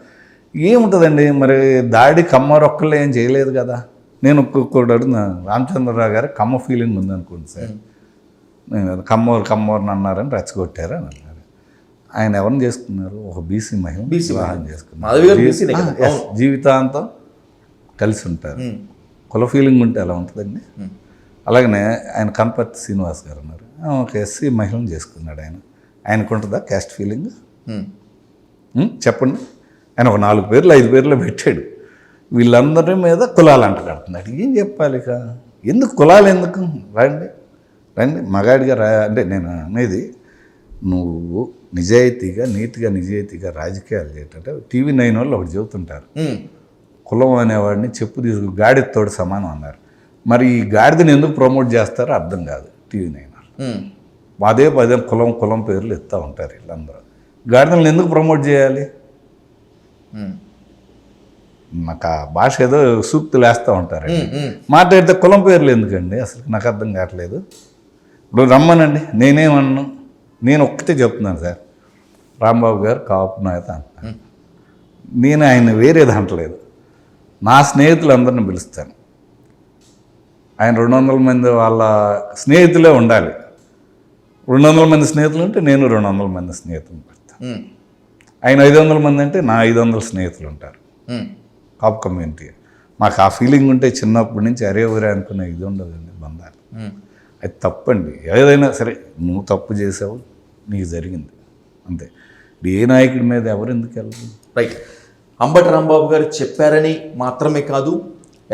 ఏముంటుందండి? మరి దాడి కమ్మరు ఒక్కళ్ళే ఏం చేయలేదు కదా. నేను ఒక్కొక్కటి అడుగుతున్నాను, రామచంద్రరావు గారు కమ్మ ఫీలింగ్ ఉందనుకోండి సార్, నేను కమ్మోరు అన్నారని రెచ్చగొట్టారు అని అన్నారు. ఆయన ఎవరిని చేసుకున్నారు? ఒక బీసీ మహిళ వివాహం చేసుకున్నారు. జీవితాంతం కలిసి ఉంటారు. కుల ఫీలింగ్ ఉంటే ఎలా ఉంటుందండి? అలాగనే ఆయన కనపర్తి శ్రీనివాస్ గారు ఉన్నారు, ఒక ఎస్సీ మహిళను చేసుకున్నాడు. ఆయనకు ఉంటుందా క్యాస్ట్ ఫీలింగ్? చెప్పండి. ఆయన ఒక 4 పేర్లు 5 పేర్లు పెట్టాడు. వీళ్ళందరి మీద కులాలు అంటగడుతున్నాడు. ఏం చెప్పాలి ఇక? ఎందుకు కులాలు ఎందుకు? రండి మగాడిగా అంటే నేను అనేది, నువ్వు నిజాయితీగా నిజాయితీగా రాజకీయాలు చేయటంటే TV9 వాళ్ళు ఒకటి చెబుతుంటారు, కులం అనేవాడిని చెప్పు తీసుకు గాడితోడు సమానం అన్నారు. మరి ఈ గాడిదని ఎందుకు ప్రమోట్ చేస్తారో అర్థం కాదు. TV9 పదే కులం పేర్లు ఎత్తా ఉంటారు వీళ్ళందరూ. గాడిదలను ఎందుకు ప్రమోట్ చేయాలి? నాకు ఆ భాష ఏదో సూక్తులు వేస్తూ ఉంటారు. మాట్లాడితే కులం పేర్లు ఎందుకండి? అసలు నాకు అర్థం కావట్లేదు. ఇప్పుడు రమ్మనండి, నేనేమన్నాను? నేను ఒక్కటే చెప్తున్నాను సార్, రాంబాబు గారు కాపు నేత అంటున్నాను. నేను ఆయన వేరేది అంటలేదు. నా స్నేహితులందరిని పిలుస్తాను. ఆయన 200 మంది వాళ్ళ స్నేహితులే ఉండాలి. 200 మంది స్నేహితులు ఉంటే నేను 200 మంది స్నేహితులు పెడతాను. ఉమ్, ఆయన 500 మంది అంటే నా 500 స్నేహితులు ఉంటారు. ఉమ్, కాపు కమ్యూనిటీ మాకు ఆ ఫీలింగ్ ఉంటే చిన్నప్పటి నుంచి అరే ఊరే అనుకునే ఇది ఉండదండి బంధాలు. ఉమ్. అది తప్పండి. ఏదైనా సరే నువ్వు తప్పు చేసావు, నీకు జరిగింది అంతే. ఏ నాయకుడి మీద ఎవరు ఎందుకు వెళ్ళరు? రైట్. అంబటి రాంబాబు గారు చెప్పారని మాత్రమే కాదు,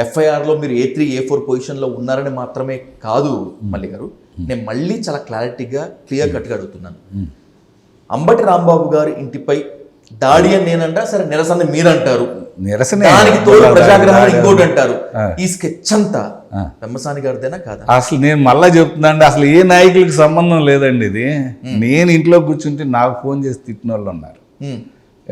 ఎఫ్ఐఆర్లో మీరు A3 A4 పొజిషన్లో ఉన్నారని మాత్రమే కాదు మల్లి గారు, నేను మళ్ళీ చాలా క్లారిటీగా క్లియర్ కట్గా అడుగుతున్నాను. అంబటి రాంబాబు గారి ఇంటిపై దాడి అని నేనంటా, సరే నిరసన మీరంటారు, నిరసన దానికి తోడు ప్రజాగ్రహం ఇంకోటి అంటారు. ఈ స్కెచ్ అంతా పెమ్మసాని గారిదేనా కాదా? అసలు నేను మళ్ళా చెప్తున్నాండి, అసలు ఏ నాయకులకి సంబంధం లేదండి ఇది. నేను ఇంట్లో కూర్చుంటే నాకు ఫోన్ చేసి తిట్టిన వాళ్ళు ఉన్నారు. ఉమ్,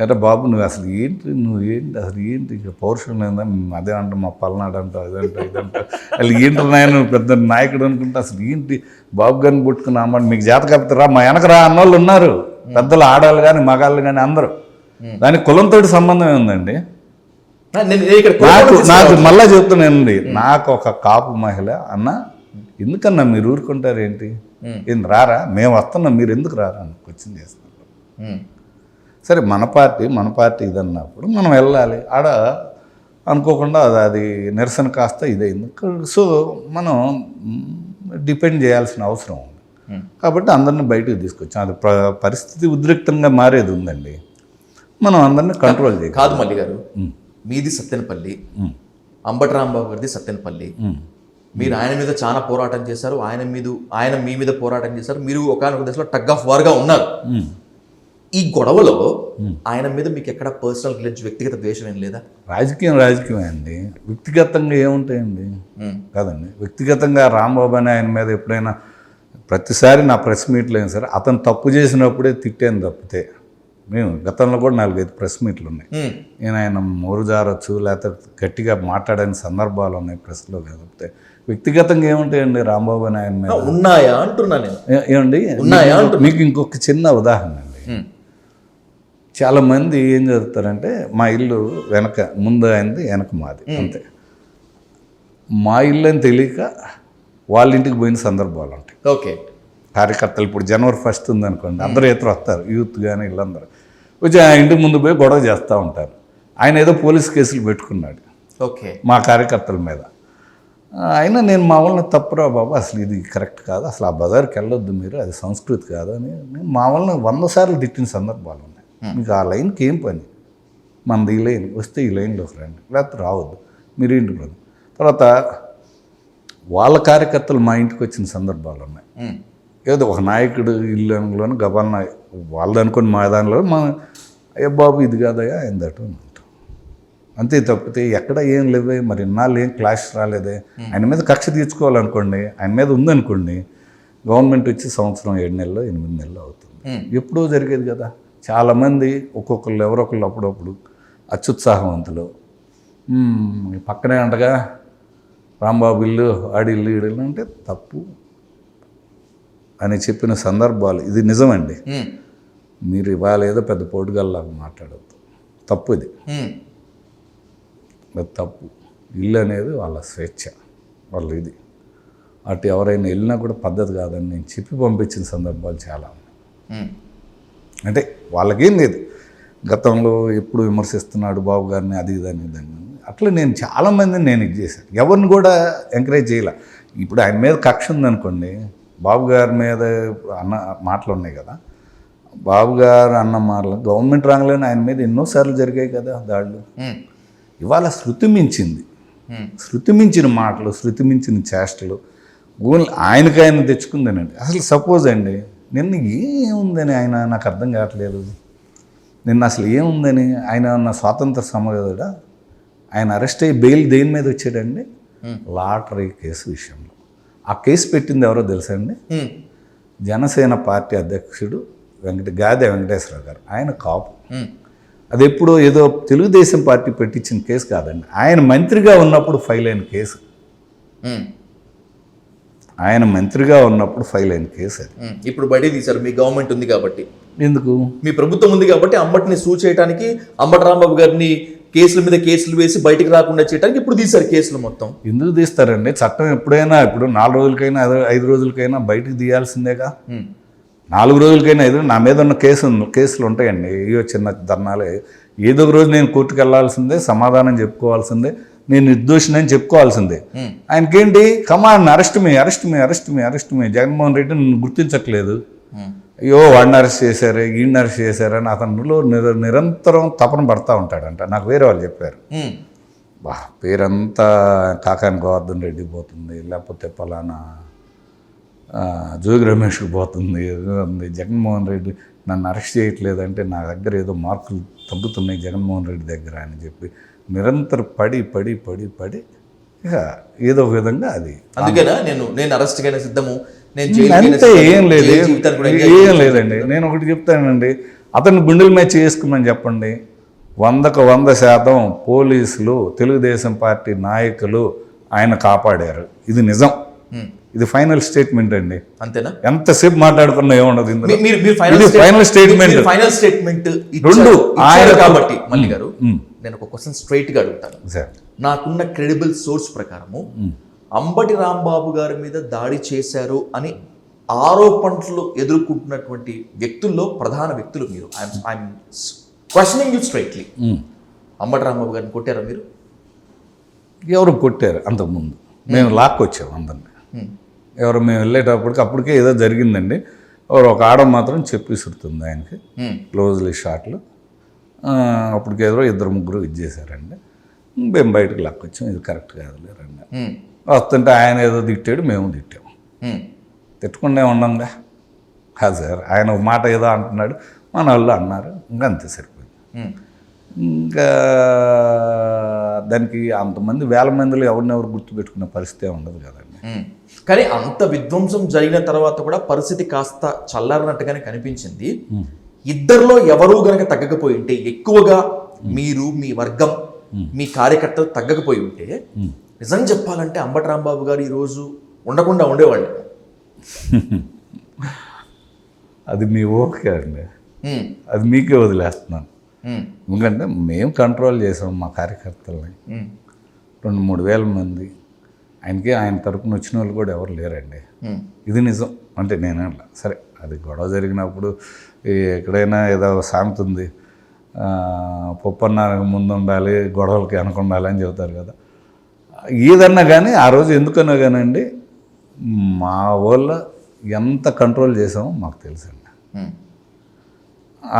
ఎరా బాబు నువ్వు అసలు ఏంటి ఇక పౌరుషం లేదా, అదే అంట మా పల్నాడు అంట అదంట ఇదంట, అసలు ఏంటి నాయన పెద్ద నాయకుడు అనుకుంటే అసలు ఏంటి బాబు గారిని పుట్టుకున్నా అమ్మ మీకు జాత కాకపోతే రా మా వెనక రా అన్నోళ్ళు ఉన్నారు, పెద్దలు ఆడాళ్ళు కానీ మగాళ్ళు కానీ అందరూ. దానికి కులంతో సంబంధం ఉందండి. నాకు మళ్ళా చెప్తున్నానండి, నాకు ఒక కాపు మహిళ అన్న ఎందుకన్నా మీరు ఊరుకుంటారు ఏంటి, ఏం రారా మేము వస్తున్నాం మీరు ఎందుకు రారా అని క్వశ్చన్ చేస్తున్నాం. సరే మన పార్టీ ఇదన్నప్పుడు మనం వెళ్ళాలి. ఆడ అనుకోకుండా అది నిరసన కాస్త ఇదైంది. సో మనం డిపెండ్ చేయాల్సిన అవసరం ఉంది. కాబట్టి అందరిని బయటకు తీసుకొచ్చాం. అది పరిస్థితి ఉద్రిక్తంగా మారేది ఉందండి, మనం అందరిని కంట్రోల్ చేయాలి. కాదు మల్లి గారు, మీది సత్తెనపల్లి, అంబటి రాంబాబు గారిది సత్తెనపల్లి. మీరు ఆయన మీద చాలా పోరాటం చేశారు, ఆయన మీ మీద పోరాటం చేశారు. మీరు ఒకనొక దశలో టగ్ ఆఫ్ వార్గా ఉన్నారు. ఈ గొడవలో ఆయన మీద మీకు ఎక్కడ పర్సనల్ గ్లిడ్జ్, వ్యక్తిగత ద్వేషం ఏం లేదా? రాజకీయం అండి, వ్యక్తిగతంగా ఏముంటాయండి కదండి. వ్యక్తిగతంగా రాంబాబు అని ఆయన మీద ఎప్పుడైనా ప్రతిసారి నా ప్రెస్ మీట్లు అయినా సరే అతను తప్పు చేసినప్పుడే తిట్టాను తప్పితే, మేము గతంలో కూడా 4-5 ప్రెస్ మీట్లు ఉన్నాయి. నేను ఆయన మోరు జారొచ్చు లేకపోతే గట్టిగా మాట్లాడని సందర్భాలు ఉన్నాయి ప్రెస్లో. కాకపోతే వ్యక్తిగతంగా ఏముంటాయండి రాంబాబు అని ఆయన మీద ఉన్నాయా అంటున్నా నేను. ఏమండి మీకు ఇంకొక చిన్న ఉదాహరణ అండి. చాలామంది ఏం చదువుతారంటే మా ఇల్లు ముందు అయింది వెనక మాది అంతే. మా ఇల్లు అని తెలియక వాళ్ళ ఇంటికి పోయిన సందర్భాలు ఉంటాయి. ఓకే, కార్యకర్తలు ఇప్పుడు జనవరి 1 ఉందనుకోండి, అందరూ ఎదురు వస్తారు, యూత్ కానీ వీళ్ళందరూ వచ్చి ఆ ఇంటి ముందు పోయి గొడవ చేస్తూ ఉంటారు. ఆయన ఏదో పోలీస్ కేసులు పెట్టుకున్నాడు ఓకే మా కార్యకర్తల మీద. అయినా నేను మా వాళ్ళని తప్పురా బాబు అసలు ఇది కరెక్ట్ కాదు, అసలు ఆ బజార్కి వెళ్ళొద్దు మీరు, అది సంస్కృతి కాదు అని నేను మా వాళ్ళని 100 సార్లు తిట్టిన సందర్భాలు ఉన్నాయి. మీకు ఆ లైన్కి ఏం పని, మనది ఈ లైన్ వస్తే ఈ లైన్లోకి రండి, లేకపోతే రావద్దు మీరు ఇంటికి రండి. తర్వాత వాళ్ళ కార్యకర్తలు మా ఇంటికి వచ్చిన సందర్భాలు ఉన్నాయి. ఏదో ఒక నాయకుడు ఇల్లు అనులోని గబన్న వాళ్ళది అనుకుని మా దానిలో మా అయ్యో బాబు ఇది కాదయ్యా ఏందట అంటాం అంతే. తప్పితే ఎక్కడ ఏం లేవే, మరి ఇన్నాళ్ళు ఏం క్లాష్ రాలేదే. ఆయన మీద కక్ష తీర్చుకోవాలనుకోండి, ఆయన మీద ఉందనుకోండి, గవర్నమెంట్ వచ్చి సంవత్సరం 7 నెలలు 8 నెలలు అవుతుంది. ఎప్పుడూ జరిగేది కదా. చాలామంది ఒక్కొక్కళ్ళు ఎవరొకళ్ళు అప్పుడప్పుడు అత్యుత్సాహవంతులు పక్కనే అంటగా రాంబాబు ఇల్లు ఆడిల్లు ఈడిల్లు అంటే తప్పు అని చెప్పిన సందర్భాలు ఇది నిజమండి. మీరు ఇవాళ ఏదో పెద్ద పోటుగల్లాగా మాట్లాడద్దు, తప్పు ఇది, అది తప్పు. ఇల్లు అనేది వాళ్ళ స్వేచ్ఛ, వాళ్ళు ఇది అటు ఎవరైనా వెళ్ళినా కూడా పద్ధతి కాదని నేను చెప్పి పంపించిన సందర్భాలు చాలా ఉన్నాయి. అంటే వాళ్ళకేం లేదు, గతంలో ఎప్పుడు విమర్శిస్తున్నాడు బాబు గారిని అది ఇదని ఇదని, అట్లా నేను చాలామందిని నేను ఇది చేశాను, ఎవరిని కూడా ఎంకరేజ్ చేయాల. ఇప్పుడు ఆయన మీద కక్ష ఉందనుకోండి, బాబు గారి మీద అన్న మాటలు ఉన్నాయి కదా, బాబు గారు అన్న మాటలు గవర్నమెంట్ రాంగ్లోనే ఆయన మీద ఎన్నోసార్లు జరిగాయి కదా దాడులు. ఇవాళ శృతి మించిన మాటలు, శృతి మించిన చేష్టలు ఓన్లీ ఆయన తెచ్చుకుందేనండి. అసలు సపోజ్ అండి నిన్న ఏముందని ఆయన నాకు అర్థం కావట్లేదు. నిన్న అసలు ఏముందని ఆయన ఉన్న స్వాతంత్ర సమరయోధుడా, ఆయన అరెస్ట్ అయ్యి బెయిల్ దేని మీద వచ్చాడండి, లాటరీ కేసు విషయంలో. ఆ కేసు పెట్టింది ఎవరో తెలుసా అండి, జనసేన పార్టీ అధ్యక్షుడు గాదె వెంకటేశ్వరరావు గారు. ఆయన కాపు. అది ఎప్పుడో ఏదో తెలుగుదేశం పార్టీ పెట్టించిన కేసు కాదండి, ఆయన మంత్రిగా ఉన్నప్పుడు ఫైల్ అయిన కేసు. ఆయన మంత్రిగా ఉన్నప్పుడు ఫైల్ అయిన కేసు అది. ఇప్పుడు బయట తీశారు, మీ గవర్నమెంట్ ఉంది కాబట్టి. ఎందుకు? మీ ప్రభుత్వం ఉంది కాబట్టి అంబటిని సూ చేయడానికి, అంబటి రాంబాబు గారిని కేసుల మీద కేసులు వేసి బయటికి రాకుండా చేయడానికి ఇప్పుడు తీశారు కేసులు మొత్తం. ఎందుకు తీస్తారండి? చట్టం ఎప్పుడైనా ఇప్పుడు 4 రోజులకైనా 5 రోజులకైనా బయటకు తీయాల్సిందేగా. 4 రోజులకైనా ఎదురు నా మీద ఉన్న కేసులు ఉంటాయండి, ఏయో చిన్న ధర్నాలే. ఏదో ఒక రోజు నేను కోర్టుకు వెళ్ళాల్సిందే, సమాధానం చెప్పుకోవాల్సిందే, నేను నిర్దోషినని చెప్పుకోవాల్సిందే. ఆయనకేంటి కమాన్ అరెస్ట్ మీ జగన్మోహన్ రెడ్డి నన్ను గుర్తించట్లేదు, అయ్యో వాడిని అరెస్ట్ చేశారు, వీడిని అరెస్ట్ చేశారని అతనిలో నిరంతరం తపన పడతా ఉంటాడంట. నాకు వేరే వాళ్ళు చెప్పారు. పేరంతా కాకాని గోవర్ధన్ రెడ్డి పోతుంది, లేకపోతే పలానా జోగి రమేష్కి పోతుంది, జగన్మోహన్ రెడ్డి నన్ను అరెస్ట్ చేయట్లేదంటే నా దగ్గర ఏదో మార్కులు తగ్గుతున్నాయి జగన్మోహన్ రెడ్డి దగ్గర అని చెప్పి నిరంతరం పడి ఇక ఏదో ఒక విధంగా అది. అందుకేనా నేను అరెస్ట్ కైనా సిద్ధము, అంతే, ఏం లేదండి. నేను ఒకటి చెప్తానండి, అతను గుండెల మీద చేసుకున్నాను చెప్పండి. 100% పోలీసులు, తెలుగుదేశం పార్టీ నాయకులు ఆయన కాపాడారు. ఇది నిజం, ఇది ఫైనల్ స్టేట్మెంట్ అండి. అంతేనా? ఎంతసేపు మాట్లాడుకున్నా ఏముండదు ఇందులో. ఫైనల్ స్టేట్మెంట్ రెండు ఆయన కాబట్టి. మల్లి గారు, నేను ఒక క్వశ్చన్ స్ట్రైట్ గా అడుగుతాను. నాకున్న క్రెడిబుల్ సోర్స్ ప్రకారము అంబటి రాంబాబు గారి మీద దాడి చేశారు అని ఆరోపణలు ఎదుర్కొంటున్నటువంటి వ్యక్తుల్లో ప్రధాన వ్యక్తులు మీరు. I'm questioning you straightly. Ambati Rambabu గారిని కొట్టారా మీరు? ఎవరు కొట్టారు? అంతకుముందు మేము లాక్కొచ్చాము అందరినీ. ఎవరు మేము వెళ్ళేటప్పటికి అప్పటికే ఏదో జరిగిందండి. ఒక ఆడ మాత్రం చెప్పి విసురుతుంది ఆయనకి, క్లోజ్లీ షాట్లు. అప్పటికి ఏదో 2-3 ఇది చేశారండి. మేము బయటకు లాక్కొచ్చాం, ఇది కరెక్ట్ కాదులే రండి. వస్తుంటే ఆయన ఏదో తిట్టాడు, మేము తిట్టాము. తిట్టకుండా ఉండంగా కాదు సార్, ఆయన ఒక మాట ఏదో అంటున్నాడు, మన వాళ్ళు అన్నారు, ఇంకా అంతే సరిపోయింది. ఇంకా దానికి అంతమంది వేల మందిలో ఎవరినెవరు గుర్తుపెట్టుకునే పరిస్థితి ఉండదు కదండి. కానీ అంత విధ్వంసం జరిగిన తర్వాత కూడా పరిస్థితి కాస్త చల్లారినట్టుగానే కనిపించింది. ఇద్దరిలో ఎవరూ గనక తగ్గకపోయి ఉంటే, ఎక్కువగా మీరు, మీ వర్గం, మీ కార్యకర్తలు తగ్గకపోయి ఉంటే, నిజం చెప్పాలంటే అంబటి రాంబాబు గారు ఈరోజు ఉండకుండా ఉండేవాళ్ళు. అది మీ ఓకే అండి, అది మీకే వదిలేస్తున్నాను. ఎందుకంటే మేము కంట్రోల్ చేసాం మా కార్యకర్తలని. 2-3 వేల మంది. ఆయన తరపున వచ్చిన వాళ్ళు కూడా ఎవరు లేరండి. ఇది నిజం. అంటే నేను సరే, అది గొడవ జరిగినప్పుడు ఎక్కడైనా ఏదో సామెత ఉంది, పప్పన్నానికి ముందు ఉండాలి, గొడవలకి వెనక ఉండాలి అని చెబుతారు కదా. ఏదన్నా కానీ ఆ రోజు ఎందుకన్నా కానండి, మా వాళ్ళ ఎంత కంట్రోల్ చేసామో మాకు తెలుసండి.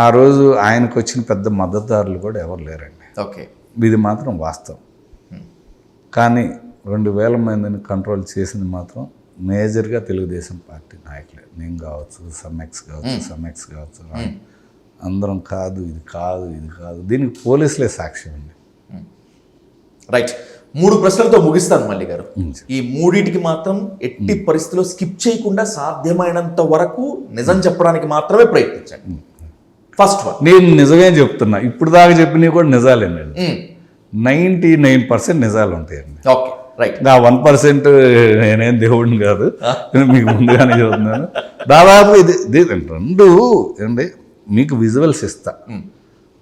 ఆ రోజు ఆయనకు వచ్చిన పెద్ద మద్దతుదారులు కూడా ఎవరు లేరండి. ఓకే, ఇది మాత్రం వాస్తవం. కానీ 2,000 మందిని కంట్రోల్ చేసింది మాత్రం మేజర్గా తెలుగుదేశం పార్టీ నాయకులే. నేను కావచ్చు, సమ్మెక్స్ కావచ్చు, అందరం కాదు, ఇది కాదు. దీనికి పోలీసులే సాక్ష్యం అండి. రైట్. 3 ప్రశ్నలతో ముగిస్తాను మల్లి గారు. ఈ 3టికి మాత్రం ఎట్టి పరిస్థితుల్లో స్కిప్ చేయకుండా సాధ్యమైనంత వరకు నిజం చెప్పడానికి మాత్రమే ప్రయత్నించండి. ఫస్ట్ వన్, నేను నిజమే చెప్తున్నా, ఇప్పుడు దాకా చెప్పినవి కూడా నిజాలేనండి. 99% నిజాలు ఉంటాయండి. Okay, right. నా 1% నేనేం దేవుడిని కాదు, మీకు ముందుగానే చెబుతున్నాను. దాదాపు ఇది 2 అండి. మీకు విజువల్స్ ఇస్తా.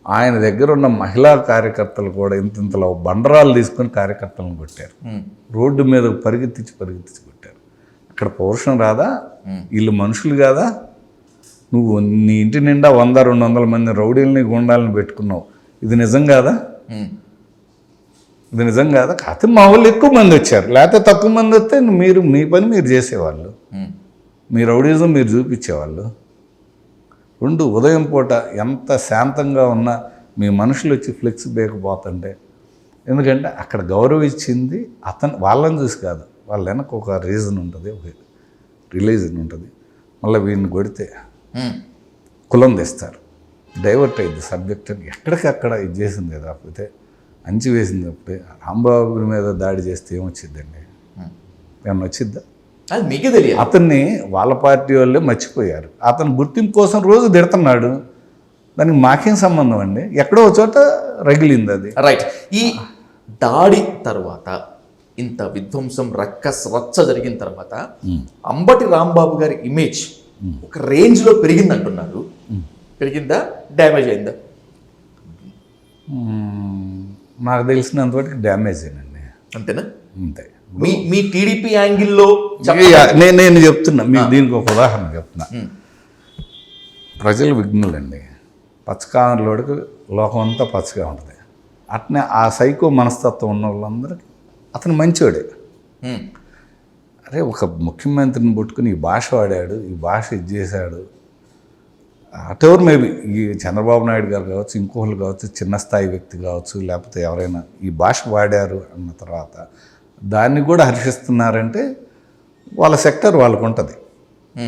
ఆయన దగ్గర ఉన్న మహిళా కార్యకర్తలు కూడా ఇంతలో బండరాలు తీసుకొని కార్యకర్తలను కొట్టారు. రోడ్డు మీద పరిగెత్తించి కొట్టారు. అక్కడ పౌరుషం రాదా? వీళ్ళు మనుషులు కాదా? నువ్వు నీ ఇంటి నిండా 100-200 మంది రౌడీలని, గుండాలని పెట్టుకున్నావు. ఇది నిజం కాదా? కాకపోతే మా వాళ్ళు ఎక్కువ మంది వచ్చారు, లేకపోతే తక్కువ మంది వస్తే మీరు మీ పని మీరు చేసేవాళ్ళు, మీ రౌడీజం మీరు చూపించేవాళ్ళు. 2 ఉదయం పూట ఎంత శాంతంగా ఉన్నా మీ మనుషులు వచ్చి ఫ్లెక్స్ బేకపోతుంటే, ఎందుకంటే అక్కడ గౌరవించింది వాళ్ళని చూసి కాదు, వాళ్ళ వెనక ఒక రీజన్ ఉంటుంది, ఒక రిలీజన్ ఉంటుంది. మళ్ళీ వీడిని కొడితే కులం తెస్తారు, డైవర్ట్ అయ్యింది సబ్జెక్ట్ అని ఎక్కడికక్కడ ఇది చేసింది కదా. కాకపోతే అంచి వేసింది తప్పితే రాంబాబు మీద దాడి చేస్తే ఏమొచ్చిందండి? ఏమన్నా వచ్చిద్దా? అది మీకే తెలియదు. అతన్ని వాళ్ళ పార్టీ వాళ్ళే మర్చిపోయారు. అతను గుర్తింపు కోసం రోజు తిడుతున్నాడు, దానికి మాకేం సంబంధం అండి? ఎక్కడో చోట రగిలింది అది. రైట్. ఈ దాడి తర్వాత, ఇంత విధ్వంసం రచ్చ జరిగిన తర్వాత అంబటి రాంబాబు గారి ఇమేజ్ ఒక రేంజ్లో పెరిగింది అంటున్నారు. పెరిగిందా, డ్యామేజ్ అయిందా? నాకు తెలిసినంతవరకు డ్యామేజ్ అయినండి. అంతేనా? అంతే. మీ టీడీపీ యాంగిల్లో నేను చెప్తున్నా మీకు, దీనికి ఒక ఉదాహరణ చెప్తున్నా. ప్రజలు విఘ్నులండి. పచ్చకారులోడికి లోకం అంతా పచ్చగా ఉంటుంది. అట్నే ఆ సైకో మనస్తత్వం ఉన్న వాళ్ళందరికీ అతను మంచోడే. అరే ఒక ముఖ్యమంత్రిని పట్టుకుని ఈ భాష వాడాడు, ఈ భాష ఇది చేశాడు, అటెవర్ మేబీ ఈ చంద్రబాబు నాయుడు గారు కావచ్చు, ఇంకోళ్ళు కావచ్చు, చిన్న స్థాయి వ్యక్తి కావచ్చు, లేకపోతే ఎవరైనా ఈ భాష వాడారు అన్న తర్వాత దాన్ని కూడా హర్షిస్తున్నారంటే వాళ్ళ సెక్టర్ వాళ్ళకు ఉంటుంది.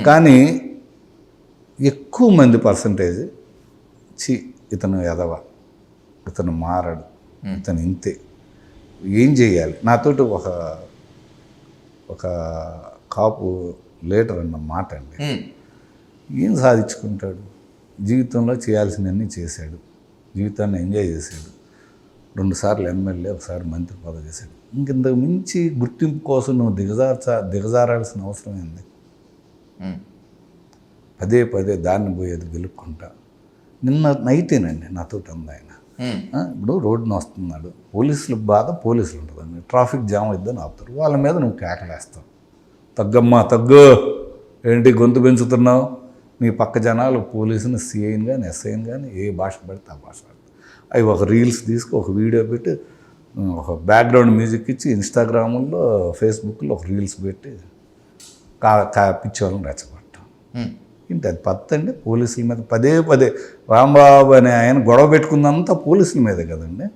కానీ ఎక్కువ మంది పర్సంటేజ్ ఇతను ఎదవ, ఇతను మారడు, ఇతను ఇంతే, ఏం చేయాలి. నాతోటి ఒక కాపు లీడర్ అన్న మాట అండి. ఏం సాధించుకుంటాడు? జీవితంలో చేయాల్సినవన్నీ చేశాడు, జీవితాన్ని ఎంజాయ్ చేశాడు, 2 సార్లు ఎమ్మెల్యే, ఒకసారి మంత్రి పదవి చేశాడు. ఇంకింతకు మించి గుర్తింపు కోసం నువ్వు దిగజారాల్సిన అవసరం ఏంది? పదే పదే దాన్ని పోయేది గెలుక్కుంటా. నిన్న నైటేనండి నాతోటి ఉంది ఆయన. ఇప్పుడు రోడ్డున వస్తున్నాడు, పోలీసుల బాధ పోలీసులు ఉంటుందండి, ట్రాఫిక్ జామ్ అయిద్దని ఆపుతారు, వాళ్ళ మీద నువ్వు కేకలేస్తావు, తగ్గమ్మా తగ్గు, ఏంటి గొంతు పెంచుతున్నావు, నీ పక్క జనాలు పోలీసుని సిఐని కానీ ఎస్ఐని కానీ ఏ భాష పడితే ఆ భాష అవి ఒక రీల్స్ తీసుకు ఒక వీడియో పెట్టి ఒక బ్యాక్గ్రౌండ్ మ్యూజిక్ ఇచ్చి ఇన్స్టాగ్రాముల్లో ఫేస్బుక్లో ఒక రీల్స్ పెట్టి పిచ్చి వాళ్ళని రెచ్చగొట్టాం. ఇంటి అది పత్తండి పోలీసుల మీద పదే పదే. రాంబాబు అనే ఆయన గొడవ పెట్టుకుందంతా పోలీసుల మీదే కదండి.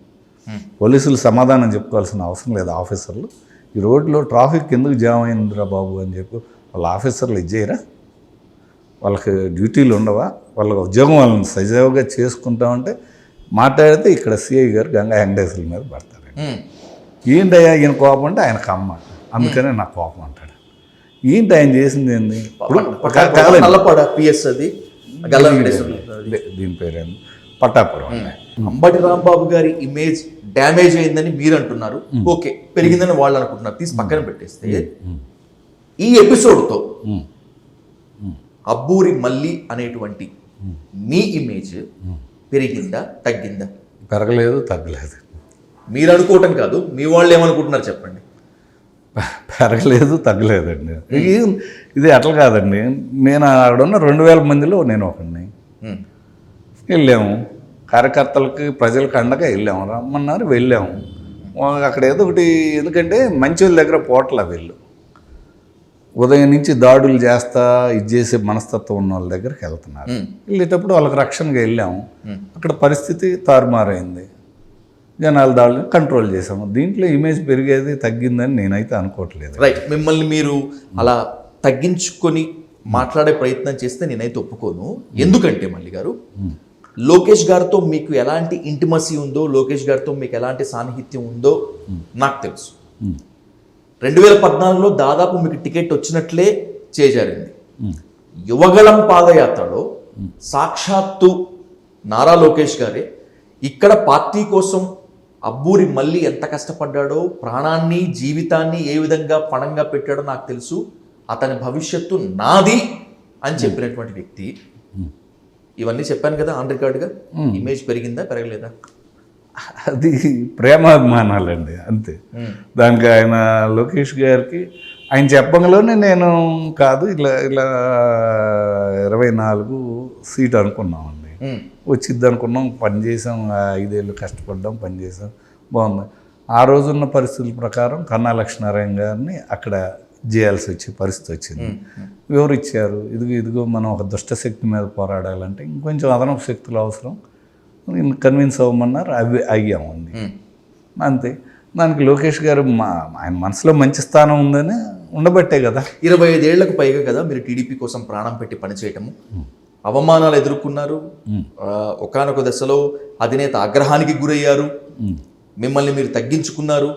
పోలీసులు సమాధానం చెప్పుకోవాల్సిన అవసరం లేదు. ఆఫీసర్లు ఈ రోడ్లో ట్రాఫిక్ ఎందుకు జామ్ అయిందిరా బాబు అని చెప్పి వాళ్ళ ఆఫీసర్లు ఇచ్చేయరా? వాళ్ళకి డ్యూటీలు ఉండవా? వాళ్ళ ఉద్యోగం వాళ్ళని సజావుగా చేసుకుంటామంటే మాట్లాడితే ఇక్కడ సిఐ గారు గంగా వెంకటేశ్వరుల మీద పడతారు. ఏంటయ్యా ఈయన కోపం అంటే ఆయనకు అమ్మ, అందుకనే నాకు కోపం అంటాడు. ఏంటి ఆయన చేసింది ఏంది? దీని పేరేంది? పట్టాపురం. అంబటి రాంబాబు గారి ఇమేజ్ డ్యామేజ్ అయిందని మీరు అంటున్నారు, ఓకే, పెరిగిందని వాళ్ళు అనుకుంటున్నారు, తీసి పక్కన పెట్టేస్తే ఈ ఎపిసోడ్తో అబ్బూరి మల్లి అనేటువంటి మీ ఇమేజ్ పెరిగిందా తగ్గిందా? పెరగలేదు, తగ్గలేదు. మీరు అనుకోవటం కాదు, మీ వాళ్ళు ఏమనుకుంటున్నారు చెప్పండి. పెరగలేదు, తగ్గలేదండి. ఇది అట్లా కాదండి. నేను అక్కడున్న 2000 మందిలో నేను ఒకడిని. వెళ్ళాము, కార్యకర్తలకి ప్రజలకు అండగా వెళ్ళాము, రమ్మన్నారు వెళ్ళాము. అక్కడ ఏదో ఒకటి, ఎందుకంటే మంచి వాళ్ళ దగ్గర పోట్ల వీళ్ళు ఉదయం నుంచి దాడులు చేస్తా ఇది చేసే మనస్తత్వం ఉన్న వాళ్ళ దగ్గరికి వెళ్తున్నారు. వెళ్ళేటప్పుడు వాళ్ళకి రక్షణగా వెళ్ళాము. అక్కడ పరిస్థితి తారుమారైంది, జనాల దాడులను కంట్రోల్ చేసాము. దీంట్లో ఇమేజ్ పెరిగేది తగ్గిందని నేనైతే అనుకోవట్లేదు. రైట్, మిమ్మల్ని మీరు అలా తగ్గించుకొని మాట్లాడే ప్రయత్నం చేస్తే నేనైతే ఒప్పుకోను. ఎందుకంటే మల్లి గారు, లోకేష్ గారితో మీకు ఎలాంటి ఇంటిమసీ ఉందో, లోకేష్ గారితో మీకు ఎలాంటి సాన్నిహిత్యం ఉందో నాకు తెలుసు. 2014లో దాదాపు మీకు టికెట్ వచ్చినట్లే చేజారింది. యువగళం పాదయాత్రలో సాక్షాత్తు నారా లోకేష్ గారే ఇక్కడ పార్టీ కోసం అబ్బూరి మల్లి ఎంత కష్టపడ్డాడో, ప్రాణాన్ని జీవితాన్ని ఏ విధంగా పణంగా పెట్టాడో నాకు తెలుసు, అతని భవిష్యత్తు నాది అని చెప్పినటువంటి వ్యక్తి. ఇవన్నీ చెప్పాను కదా ఆన్ రికార్డుగా. ఇమేజ్ పెరిగిందా పెరగలేదా? అది ప్రేమాభిమానాలండి, అంతే. దానికి ఆయన లోకేష్ గారికి ఆయన చెప్పంలోనే నేను కాదు ఇలా 24 సీట్ అనుకున్నామండి. వచ్చిద్ది అనుకున్నాం, పనిచేసాం, 5 ఏళ్ళు కష్టపడ్డాం, పనిచేసాం, బాగుంది. ఆ రోజున్న పరిస్థితుల ప్రకారం కన్నా లక్ష్మీనారాయణ గారిని అక్కడ చేయాల్సి వచ్చే పరిస్థితి వచ్చింది. ఎవరు ఇచ్చారు? ఇదిగో మనం ఒక దుష్టశక్తి మీద పోరాడాలంటే ఇంకొంచెం అదనపు శక్తులు అవసరం, కన్విన్స్ అవ్వమన్నారు, అవి అయ్యామండి, అంతే. దానికి లోకేష్ గారు ఆయన మనసులో మంచి స్థానం ఉందని ఉండబట్టే కదా. 25 ఏళ్లకు పైగా కదా మీరు టీడీపీ కోసం ప్రాణం పెట్టి పనిచేయటము, అవమానాలు ఎదుర్కొన్నారు, ఒకానొక దశలో అధినేత ఆగ్రహానికి గురయ్యారు, మిమ్మల్ని మీరు తగ్గించుకున్నారు,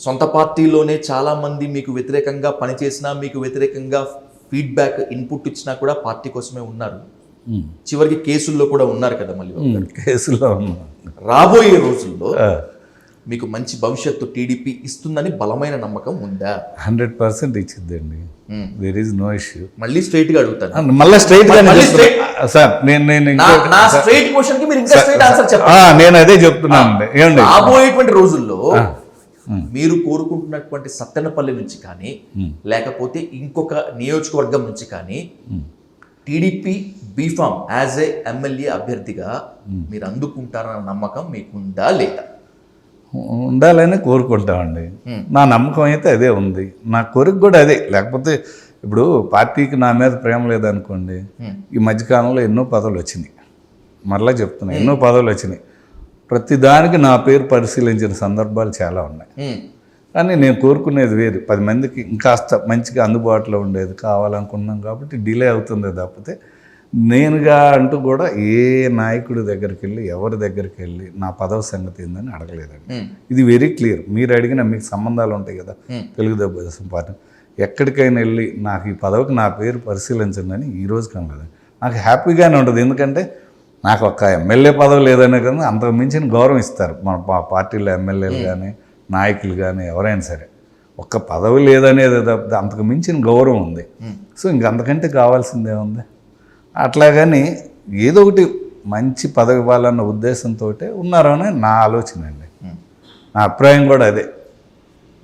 సొంత పార్టీలోనే చాలా మంది మీకు వ్యతిరేకంగా పనిచేసినా, మీకు వ్యతిరేకంగా ఫీడ్బ్యాక్ ఇన్పుట్ ఇచ్చినా కూడా పార్టీ కోసమే ఉన్నారు. చివరికి కేసుల్లో కూడా ఉన్నారు కదా మళ్ళీ. కేసుల్లో ఉన్నారు. రాబోయే రోజుల్లో మీకు మంచి భవిష్యత్తు టీడీపీ ఇస్తుందని బలమైన నమ్మకం ఉందా? 100% ఇచ్చిందండి. There is no issue. మళ్ళీ స్ట్రైట్ గా అడుగుతాను. మళ్ళీ స్ట్రైట్ గా సార్, నేను అదే చెప్తున్నాను. రాబోయేటువంటి రోజుల్లో మీరు కోరుకుంటున్నటువంటి సత్తెనపల్లి నుంచి కానీ, లేకపోతే ఇంకొక నియోజకవర్గం నుంచి కానీ TDP B form as a MLA అభ్యర్థిగా మీరు అందుకుంటారన్న నమ్మకం మీకుందా లేదా? ఉండాలని కోరుకుంటామండి. నా నమ్మకం అయితే అదే ఉంది, నా కోరిక కూడా అదే. లేకపోతే ఇప్పుడు పార్టీకి నా మీద ప్రేమ లేదనుకోండి, ఈ మధ్యకాలంలో ఎన్నో పదవులు వచ్చినాయి, మరలా చెప్తున్నా, ఎన్నో పదవులు వచ్చినాయి. ప్రతిదానికి నా పేరు పరిశీలించిన సందర్భాలు చాలా ఉన్నాయి. కానీ నేను కోరుకునేది వేరు, 10 మందికి ఇంకాస్త మంచిగా అందుబాటులో ఉండేది కావాలనుకున్నాం కాబట్టి డిలే అవుతుంది తప్పితే నేనుగా అంటూ కూడా ఏ నాయకుడి దగ్గరికి వెళ్ళి ఎవరి దగ్గరికి వెళ్ళి నా పదవి సంగతి ఏందని అడగలేదండి. ఇది వెరీ క్లియర్. మీరు అడిగిన మీకు సంబంధాలు ఉంటాయి కదా తెలుగుదేశం పార్టీ, ఎక్కడికైనా వెళ్ళి నాకు ఈ పదవికి నా పేరు పరిశీలించండి అని ఈ రోజు కనలేదు. నాకు హ్యాపీగానే ఉంటుంది, ఎందుకంటే నాకు ఒక ఎమ్మెల్యే పదవి లేదనే కదా అంతకు మించిన గౌరవం ఇస్తారు మన పార్టీలో ఎమ్మెల్యేలు కానీ నాయకులు కానీ ఎవరైనా సరే. ఒక్క పదవి లేదనేది తప్పితే అంతకు మించిన గౌరవం ఉంది. సో ఇంకంతకంటే కావాల్సిందే ఉంది. అట్లాగని ఏదో ఒకటి మంచి పదవి ఇవ్వాలన్న ఉద్దేశంతో ఉన్నారని నా ఆలోచన అండి. నా అభిప్రాయం కూడా అదే.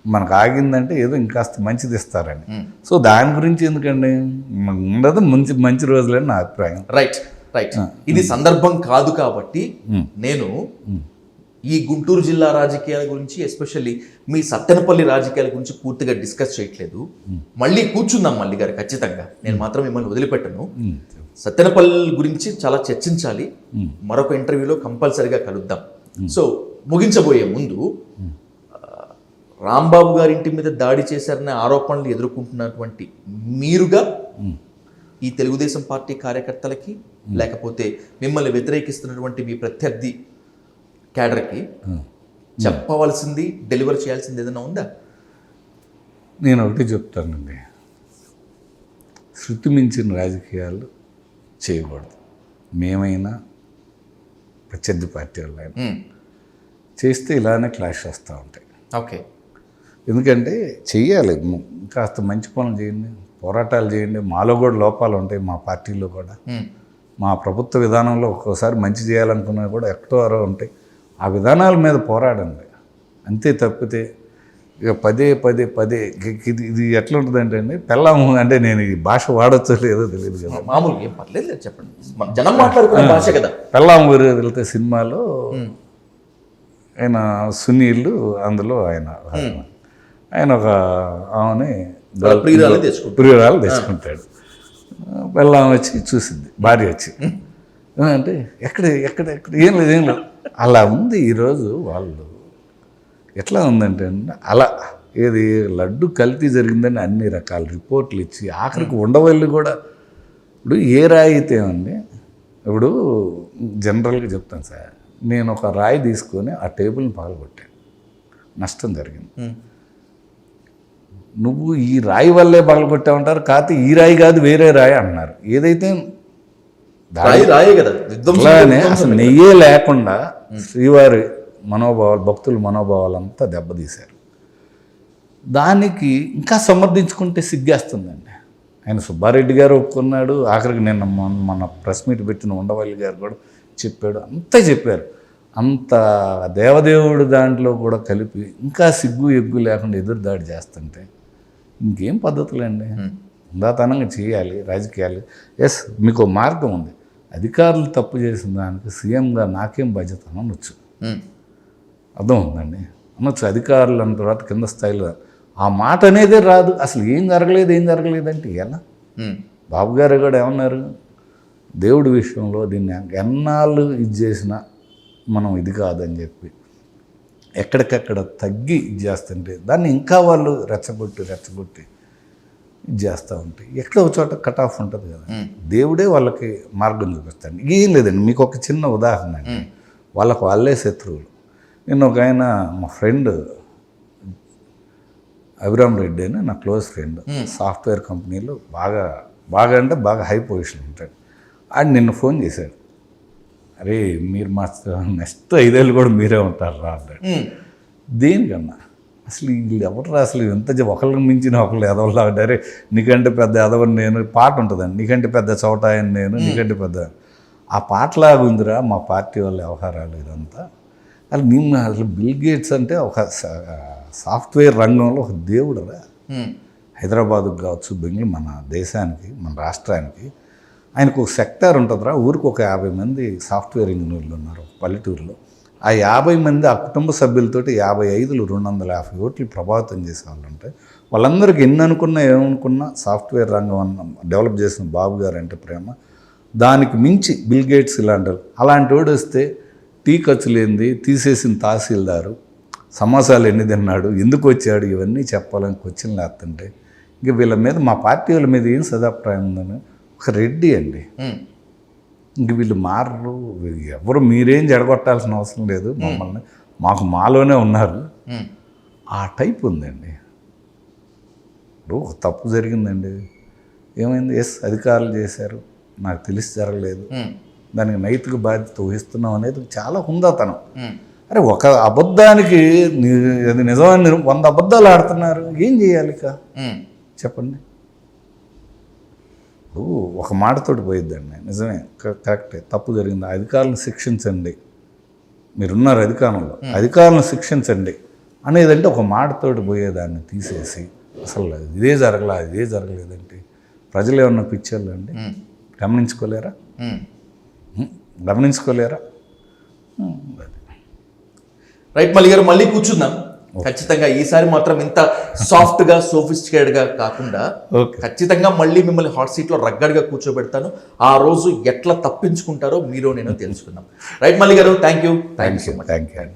మనకు ఆగిందంటే ఏదో ఇంకాస్త మంచిది ఇస్తారని. సో దాని గురించి ఎందుకండి, ఉండదు మంచి మంచి రోజులని నా అభిప్రాయం. Right right. ఇది సందర్భం కాదు కాబట్టి నేను ఈ గుంటూరు జిల్లా రాజకీయాల గురించి, ఎస్పెషల్లీ మీ సత్తెనపల్లి రాజకీయాల గురించి పూర్తిగా డిస్కస్ చేయట్లేదు. మళ్ళీ కూర్చుందాం మళ్ళీ గారు, ఖచ్చితంగా. నేను మాత్రం మిమ్మల్ని వదిలిపెట్టను. సత్తెనపల్లి గురించి చాలా చర్చించాలి, మరొక ఇంటర్వ్యూలో కంపల్సరీగా కలుద్దాం. సో ముగించబోయే ముందు, రాంబాబు గారి ఇంటి మీద దాడి చేశారనే ఆరోపణలు ఎదుర్కొంటున్నటువంటి మీరుగా ఈ తెలుగుదేశం పార్టీ కార్యకర్తలకి, లేకపోతే మిమ్మల్ని వ్యతిరేకిస్తున్నటువంటి మీ ప్రత్యర్థి క్యాడర్కి చెప్పవలసింది, డెలివర్ చేయాల్సింది ఏదైనా ఉందా? నేను ఒకటి చెప్తానండి, శృతి మించిన రాజకీయాలు చేయకూడదు. మేమైనా ప్రత్యర్థి పార్టీ వాళ్ళైనా చేస్తే ఇలానే క్లాష్ వస్తూ ఉంటాయి. ఓకే. ఎందుకంటే చెయ్యాలి, కాస్త మంచి పనులు చేయండి, పోరాటాలు చేయండి. మాలో కూడా లోపాలు ఉంటాయి, మా పార్టీలో కూడా, మా ప్రభుత్వ విధానంలో ఒక్కోసారి మంచి చేయాలనుకున్నా కూడా ఎక్కడో అరో ఉంటాయి. ఆ విధానాల మీద పోరాడండి, అంతే తప్పితే ఇక పదే పదే పదే ఇది ఎట్లా ఉంటుందంటే అండి, పెళ్ళాము అంటే నేను ఈ భాష వాడచ్చో లేదో తెలియదు కదా, మామూలుగా ఏం పర్లేదు చెప్పండి, జనం మాట్లాడుకునే భాష కదా. పెళ్ళాము ఊరు వెళ్తే సినిమాలో ఆయన సునీల్, అందులో ఆయన ఒక ఆమెని ప్రియురాలు తెచ్చుకుంటాడు. పెళ్ళాం వచ్చి చూసింది, భార్య వచ్చి అంటే ఎక్కడ ఎక్కడ ఎక్కడ ఏం లేదు. అలా ఉంది ఈరోజు వాళ్ళు. ఎట్లా ఉందంటే అలా ఏది లడ్డు కల్తీ జరిగిందని అన్ని రకాల రిపోర్ట్లు ఇచ్చి ఆఖరికి ఉండవల్లి కూడా. ఇప్పుడు ఏ రాయి అయితే అండి, ఇప్పుడు జనరల్గా చెప్తాను సార్, నేను ఒక రాయి తీసుకొని ఆ టేబుల్ని పగలగొట్టాను, నష్టం జరిగింది. నువ్వు ఈ రాయి వల్లే పగలగొట్టామంటారు, కాకపోతే ఈ రాయి కాదు వేరే రాయి అన్నారు. ఏదైతే రాయే కదా, అసలు నెయ్యే లేకుండా శ్రీవారి మనోభావాలు, భక్తుల మనోభావాలంతా దెబ్బతీశారు. దానికి ఇంకా సమర్థించుకుంటే సిగ్గేస్తుందండి. ఆయన సుబ్బారెడ్డి గారు ఒప్పుకున్నాడు, ఆఖరికి నిన్న మన ప్రెస్ మీట్ పెట్టిన ఉండవల్లి గారు కూడా చెప్పాడు, అంతా చెప్పారు. అంత దేవదేవుడు దాంట్లో కూడా కలిపి ఇంకా సిగ్గు ఎగ్గు లేకుండా ఎదురు దాడి చేస్తుంటే ఇంకేం పద్ధతులండి? ఉందాతనంగా చేయాలి రాజకీయాలు. ఎస్, మీకు మార్గం ఉంది. అధికారులు తప్పు చేసిన దానికి సీఎంగా నాకేం బాధ్యత అనొచ్చు, అర్థం ఉందండి, అనొచ్చు. అధికారులు అన్న తర్వాత కింద స్థాయిలో ఆ మాట అనేదే రాదు. అసలు ఏం జరగలేదు అంటే ఎలా? బాబు గారు కూడా ఏమన్నారు, దేవుడి విషయంలో దీన్ని ఎన్నాళ్ళు ఇది చేసినా మనం ఇది కాదని చెప్పి ఎక్కడికక్కడ తగ్గి ఇది చేస్తుంటే దాన్ని ఇంకా వాళ్ళు రెచ్చగొట్టి ఇది చేస్తూ ఉంటాయి. ఎక్కడో ఒక చోట కట్ ఆఫ్ ఉంటుంది కదా, దేవుడే వాళ్ళకి మార్గం చూపిస్తాడు. ఏం లేదండి, మీకు ఒక చిన్న ఉదాహరణ అండి, వాళ్ళే శత్రువులు. నేను ఒక ఆయన, మా ఫ్రెండ్ అభిరామ్ రెడ్డి అని నా క్లోజ్ ఫ్రెండ్, సాఫ్ట్వేర్ కంపెనీలో బాగా అంటే బాగా హై పొజిషన్ ఉంటాడు. ఆయన నిన్న ఫోన్ చేశాడు, అరే మీరు మా నెక్స్ట్ 5 ఏళ్ళు కూడా మీరే ఉంటారు రా అన్నాడు. దేనికన్నా అసలు వీళ్ళు ఎవరు అసలు ఎంత ఒకళ్ళకి మించిన ఒకళ్ళు ఎదవలా ఉంటారే, నీకంటే పెద్ద ఎదవని నేను, పాట ఉంటుందండి, నీకంటే పెద్ద చోటాయని నేను, నీకంటే పెద్ద, ఆ పాటలాగా ఉందిరా మా పార్టీ వాళ్ళ వ్యవహారాలు ఇదంతా. అసలు నిన్న అసలు బిల్ గేట్స్ అంటే ఒక సాఫ్ట్వేర్ రంగంలో ఒక దేవుడురా. హైదరాబాద్కి కావచ్చు, బెంగళూరు, మన దేశానికి, మన రాష్ట్రానికి ఆయనకు ఒక సెక్టార్ ఉంటుందిరా, ఊరికి ఒక 50 మంది సాఫ్ట్వేర్ ఇంజనీర్లు ఉన్నారు పల్లెటూరులో. ఆ 50 మంది ఆ కుటుంబ సభ్యులతోటి 55 250 ఓట్లు ప్రభావితం చేసే వాళ్ళు ఉంటాయి. వాళ్ళందరికీ ఎన్ని అనుకున్నా ఏమనుకున్నా సాఫ్ట్వేర్ రంగం డెవలప్ చేసిన బాబు గారు అంటే ప్రేమ. దానికి మించి బిల్ గేట్స్ అలాంటి వాడు వస్తే టీ ఖర్చు లేనిది తీసేసిన తహసీల్దారు సమోసాలు ఎన్ని తిన్నాడు, ఎందుకు వచ్చాడు, ఇవన్నీ చెప్పాలని క్వశ్చన్లు వేస్తుంటే ఇంక వీళ్ళ మీద మా పార్టీ వాళ్ళ మీద ఏం సదాభిప్రాయం ఉందని ఒక రెడ్డి అండి. ఇంక వీళ్ళు మారరు, ఎవరు మీరేం జడగొట్టాల్సిన అవసరం లేదు మమ్మల్ని, మాకు మాలోనే ఉన్నారు, ఆ టైప్ ఉందండి. ఇప్పుడు ఒక తప్పు జరిగిందండి, ఏమైంది, ఎస్ అధికారులు చేశారు, నాకు తెలిసి జరగలేదు, దానికి నైతిక బాధ్యత వహిస్తున్నాం అనేది చాలా హుందాతనం. అరే ఒక అబద్ధానికి అది నిజమని 100 అబద్ధాలు ఆడుతున్నారు, ఏం చేయాలి ఇక చెప్పండి. ఒక మాటతోటి పోయిద్దండి, నిజమే కరెక్టే, తప్పు జరిగింది, అధికారులను శిక్షించండి, మీరున్నారు అధికారంలో, అధికారులను శిక్షించండి అనేదంటే ఒక మాటతోటి పోయేదాన్ని తీసేసి అసలు ఇదే జరగలేదంటే ప్రజలు ఏమన్నా పిచ్చోళ్ళు అండి, గమనించుకోలేరా? రైట్ మల్లి గారు, మళ్ళీ కూర్చుందాం ఖచ్చితంగా. ఈసారి మాత్రం ఇంత సాఫ్ట్ గా సోఫిస్టికేటెడ్ గా కాకుండా ఖచ్చితంగా మళ్ళీ మిమ్మల్ని హాట్ సీట్ లో రగ్గడ్గా కూర్చోబెడతాను. ఆ రోజు ఎట్లా తప్పించుకుంటారో మీరు నేను తెలుసుకుందాం. రైట్ మల్లి గారు, thank you so much. Thank you.